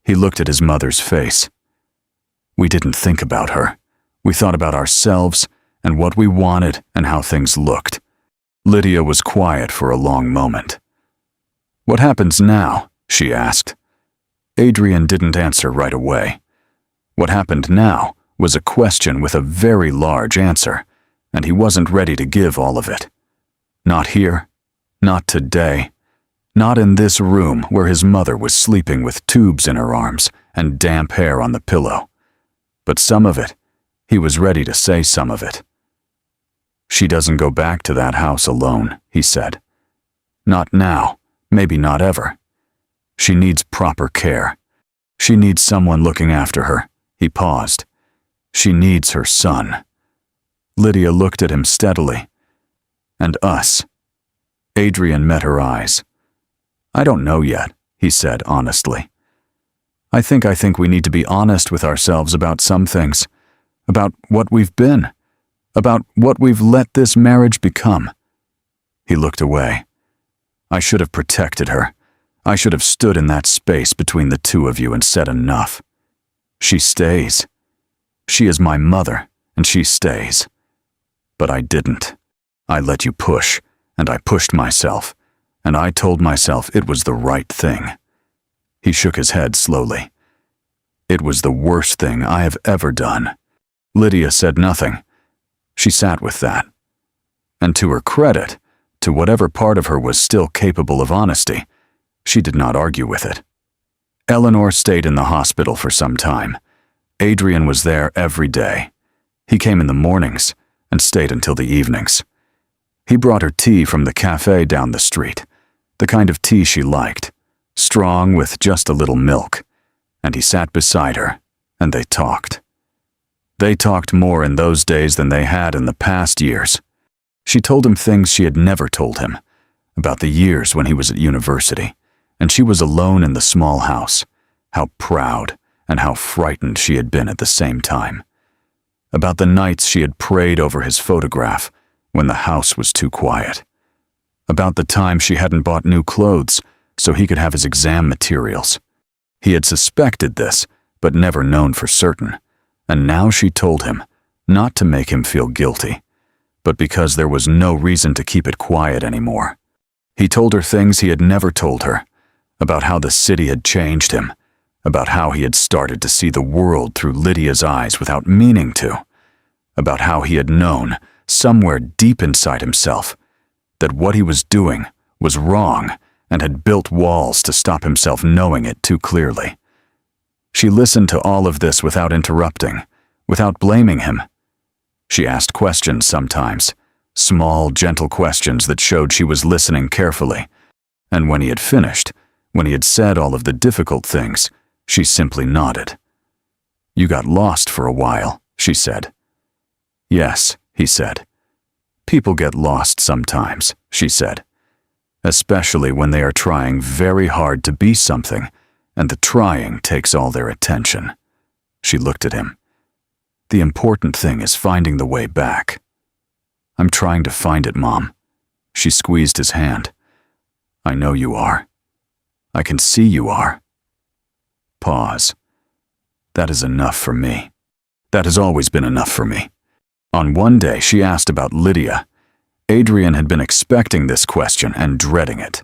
He looked at his mother's face. "We didn't think about her. We thought about ourselves and what we wanted and how things looked." Lydia was quiet for a long moment. "What happens now?" she asked. Adrian didn't answer right away. What happened now was a question with a very large answer, and he wasn't ready to give all of it. Not here, not today, not in this room where his mother was sleeping with tubes in her arms and damp hair on the pillow. But some of it, he was ready to say some of it. "She doesn't go back to that house alone," he said. "Not now, maybe not ever. She needs proper care. She needs someone looking after her." He paused. "She needs her son." Lydia looked at him steadily. "And us." Adrian met her eyes. "I don't know yet," he said honestly. I think we need to be honest with ourselves about some things, about what we've been, About what we've let this marriage become." He looked away. "I should have protected her. I should have stood in that space between the two of you and said enough. She stays. She is my mother, and she stays. But I didn't. I let you push, and I pushed myself, and I told myself it was the right thing." He shook his head slowly. "It was the worst thing I have ever done." Lydia said nothing. She sat with that. And to her credit, to whatever part of her was still capable of honesty, she did not argue with it. Eleanor stayed in the hospital for some time. Adrian was there every day. He came in the mornings and stayed until the evenings. He brought her tea from the cafe down the street, the kind of tea she liked, strong with just a little milk, and he sat beside her, and they talked. They talked more in those days than they had in the past years. She told him things she had never told him, about the years when he was at university, and she was alone in the small house, how proud and how frightened she had been at the same time. About the nights she had prayed over his photograph when the house was too quiet. About the time she hadn't bought new clothes so he could have his exam materials. He had suspected this, but never known for certain, and now she told him, not to make him feel guilty, but because there was no reason to keep it quiet anymore. He told her things he had never told her, about how the city had changed him, about how he had started to see the world through Lydia's eyes without meaning to, about how he had known, somewhere deep inside himself, that what he was doing was wrong and had built walls to stop himself knowing it too clearly. She listened to all of this without interrupting, without blaming him. She asked questions sometimes, small, gentle questions that showed she was listening carefully, and when he had finished, when he had said all of the difficult things, she simply nodded. "You got lost for a while," she said. "Yes," he said. "People get lost sometimes," she said, "especially when they are trying very hard to be something, and the trying takes all their attention." She looked at him. "The important thing is finding the way back." "I'm trying to find it, Mom." She squeezed his hand. "I know you are. I can see you are." Pause. "That is enough for me. That has always been enough for me." On one day, she asked about Lydia. Adrian had been expecting this question and dreading it.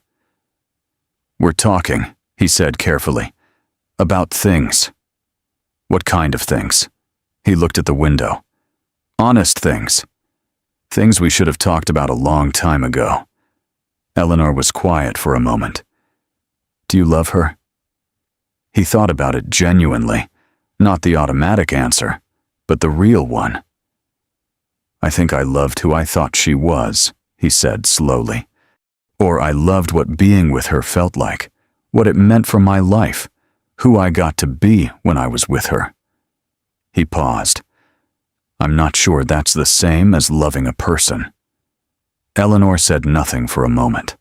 "We're talking," he said carefully, "about things." "What kind of things?" He looked at the window. "Honest things. Things we should have talked about a long time ago." Eleanor was quiet for a moment. "Do you love her?" He thought about it genuinely, not the automatic answer, but the real one. "I think I loved who I thought she was," he said slowly. "Or I loved what being with her felt like, what it meant for my life, who I got to be when I was with her." He paused. "I'm not sure that's the same as loving a person." Eleanor said nothing for a moment.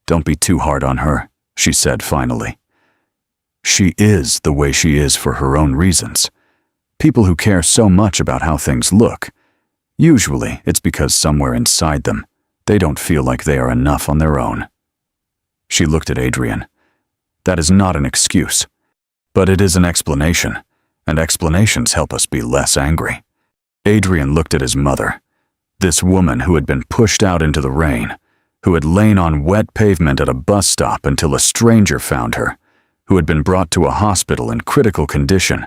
"Don't be too hard on her," she said finally. "She is the way she is for her own reasons. People who care so much about how things look, usually it's because somewhere inside them, they don't feel like they are enough on their own." She looked at Adrian. "That is not an excuse, but it is an explanation, and explanations help us be less angry." Adrian looked at his mother, this woman who had been pushed out into the rain, who had lain on wet pavement at a bus stop until a stranger found her, who had been brought to a hospital in critical condition,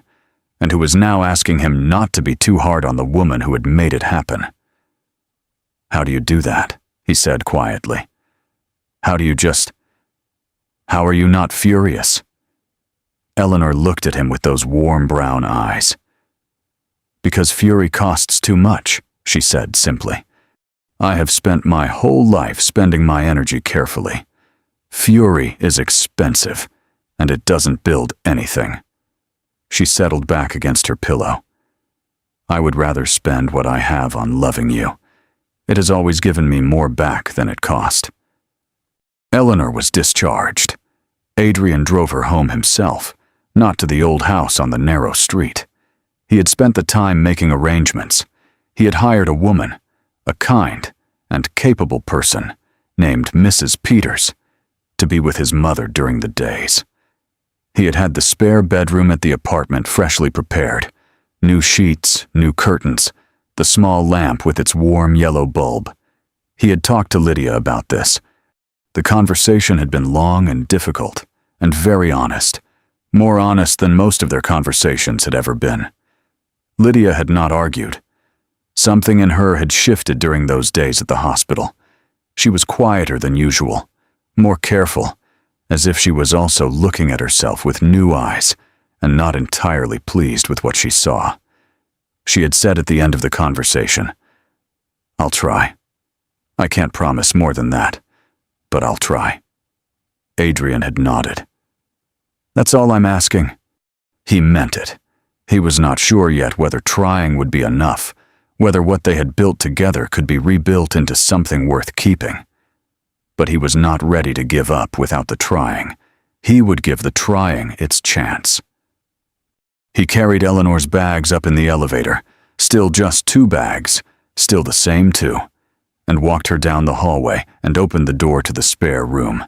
and who was now asking him not to be too hard on the woman who had made it happen. "How do you do that?" he said quietly. How are you not furious?" Eleanor looked at him with those warm brown eyes. "Because fury costs too much," she said simply. "I have spent my whole life spending my energy carefully. Fury is expensive, and it doesn't build anything." She settled back against her pillow. "I would rather spend what I have on loving you. It has always given me more back than it cost." Eleanor was discharged. Adrian drove her home himself, not to the old house on the narrow street. He had spent the time making arrangements. He had hired a woman, a kind and capable person named Mrs. Peters, to be with his mother during the days. He had had the spare bedroom at the apartment freshly prepared, new sheets, new curtains, the small lamp with its warm yellow bulb. He had talked to Lydia about this. The conversation had been long and difficult, and very honest, more honest than most of their conversations had ever been. Lydia had not argued. Something in her had shifted during those days at the hospital. She was quieter than usual, more careful, as if she was also looking at herself with new eyes and not entirely pleased with what she saw. She had said at the end of the conversation, "I'll try. I can't promise more than that, but I'll try." Adrian had nodded. "That's all I'm asking." He meant it. He was not sure yet whether trying would be enough, whether what they had built together could be rebuilt into something worth keeping. But he was not ready to give up without the trying. He would give the trying its chance. He carried Eleanor's bags up in the elevator, still just 2 bags, still the same 2, and walked her down the hallway and opened the door to the spare room.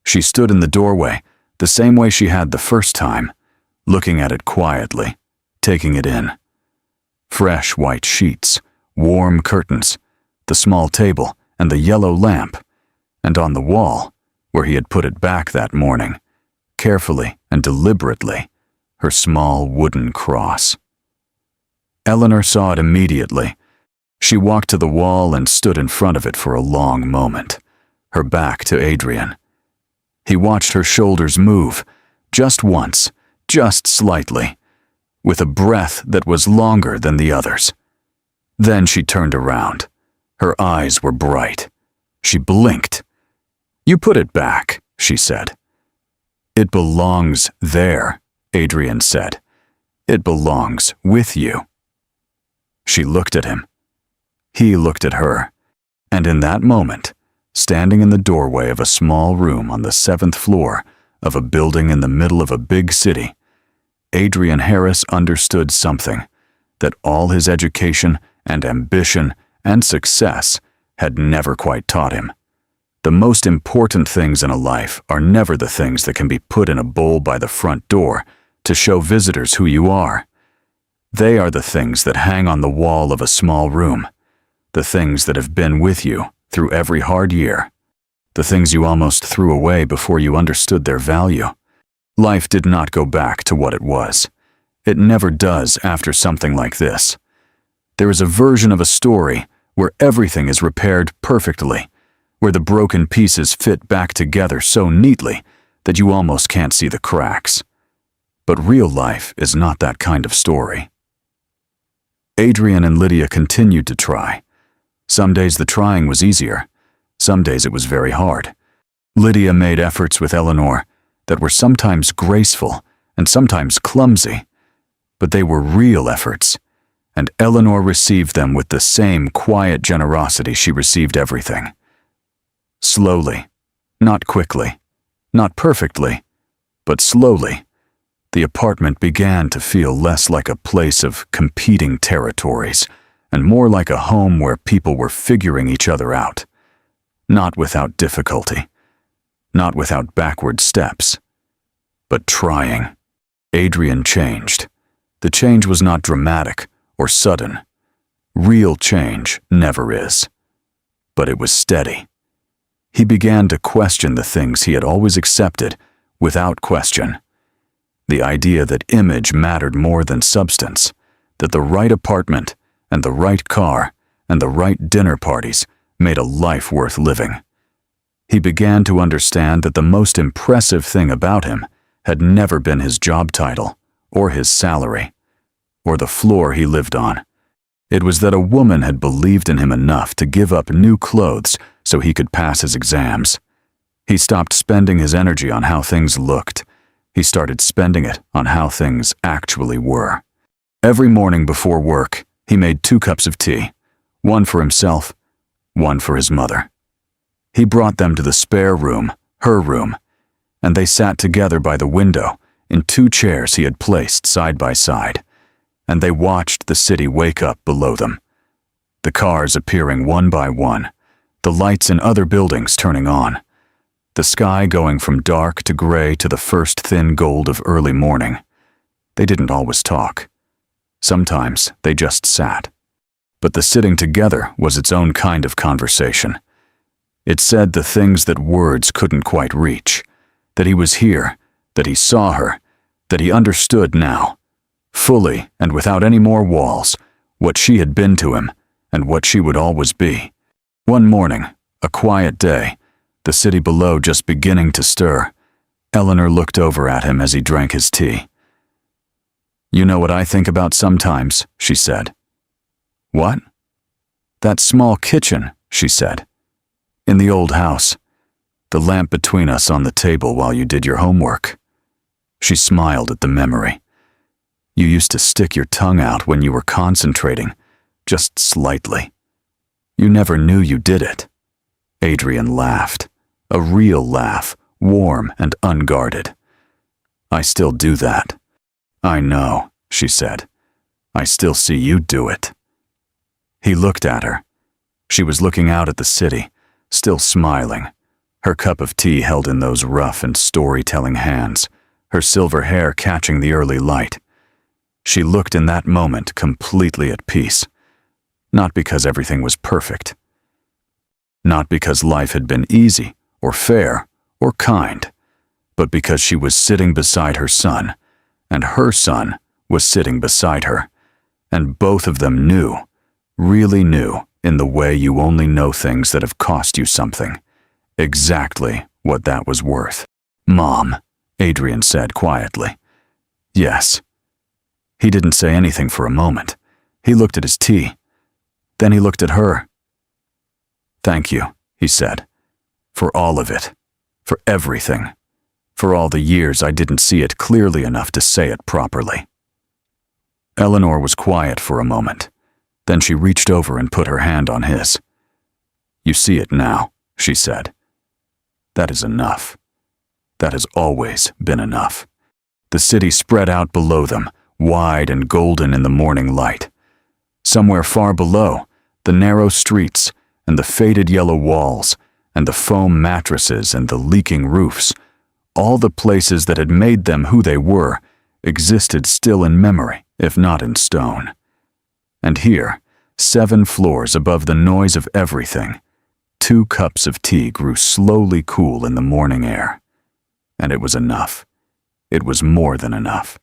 She stood in the doorway, the same way she had the first time, looking at it quietly, taking it in. Fresh white sheets, warm curtains, the small table and the yellow lamp, and on the wall, where he had put it back that morning, carefully and deliberately, her small wooden cross. Eleanor saw it immediately. She walked to the wall and stood in front of it for a long moment, her back to Adrian. He watched her shoulders move, just once, just slightly, with a breath that was longer than the others. Then she turned around. Her eyes were bright. She blinked. "You put it back," she said. "It belongs there," Adrian said. "It belongs with you." She looked at him. He looked at her, and in that moment, standing in the doorway of a small room on the 7th floor of a building in the middle of a big city, Adrian Harris understood something that all his education and ambition and success had never quite taught him. The most important things in a life are never the things that can be put in a bowl by the front door to show visitors who you are. They are the things that hang on the wall of a small room, the things that have been with you through every hard year, the things you almost threw away before you understood their value. Life did not go back to what it was. It never does after something like this. There is a version of a story where everything is repaired perfectly, where the broken pieces fit back together so neatly that you almost can't see the cracks. But real life is not that kind of story. Adrian and Lydia continued to try. Some days the trying was easier. Some days it was very hard. Lydia made efforts with Eleanor that were sometimes graceful and sometimes clumsy, but they were real efforts, and Eleanor received them with the same quiet generosity she received everything. Slowly, not quickly, not perfectly, but slowly, the apartment began to feel less like a place of competing territories and more like a home where people were figuring each other out. Not without difficulty, not without backward steps, but trying. Adrian changed. The change was not dramatic or sudden. Real change never is. But it was steady. He began to question the things he had always accepted without question. The idea that image mattered more than substance, that the right apartment and the right car and the right dinner parties made a life worth living. He began to understand that the most impressive thing about him had never been his job title, or his salary, or the floor he lived on. It was that a woman had believed in him enough to give up new clothes so he could pass his exams. He stopped spending his energy on how things looked. He started spending it on how things actually were. Every morning before work, he made 2 cups of tea, one for himself, one for his mother. He brought them to the spare room, her room, and they sat together by the window in 2 chairs he had placed side by side, and they watched the city wake up below them, the cars appearing one by one, the lights in other buildings turning on, the sky going from dark to gray to the first thin gold of early morning. They didn't always talk. Sometimes they just sat. But the sitting together was its own kind of conversation. It said the things that words couldn't quite reach, that he was here, that he saw her, that he understood now, fully and without any more walls, what she had been to him and what she would always be. One morning, a quiet day, the city below just beginning to stir, Eleanor looked over at him as he drank his tea. "You know what I think about sometimes," she said. "What?" "That small kitchen," she said. "In the old house. The lamp between us on the table while you did your homework." She smiled at the memory. "You used to stick your tongue out when you were concentrating, just slightly. You never knew you did it." Adrian laughed, a real laugh, warm and unguarded. "I still do that." "I know," she said. "I still see you do it." He looked at her. She was looking out at the city, still smiling, her cup of tea held in those rough and storytelling hands, her silver hair catching the early light. She looked in that moment completely at peace, not because everything was perfect, not because life had been easy or fair or kind, but because she was sitting beside her son, and her son was sitting beside her, and both of them knew, really knew, in the way you only know things that have cost you something, exactly what that was worth. "Mom," Adrian said quietly. "Yes." He didn't say anything for a moment. He looked at his tea. Then he looked at her. "Thank you," he said, "for all of it, for everything, for all the years I didn't see it clearly enough to say it properly." Eleanor was quiet for a moment. Then she reached over and put her hand on his. "You see it now," she said. "That is enough. That has always been enough." The city spread out below them, wide and golden in the morning light. Somewhere far below, the narrow streets and the faded yellow walls and the foam mattresses and the leaking roofs, all the places that had made them who they were, existed still in memory, if not in stone. And here, 7 floors above the noise of everything, 2 cups of tea grew slowly cool in the morning air. And it was enough. It was more than enough.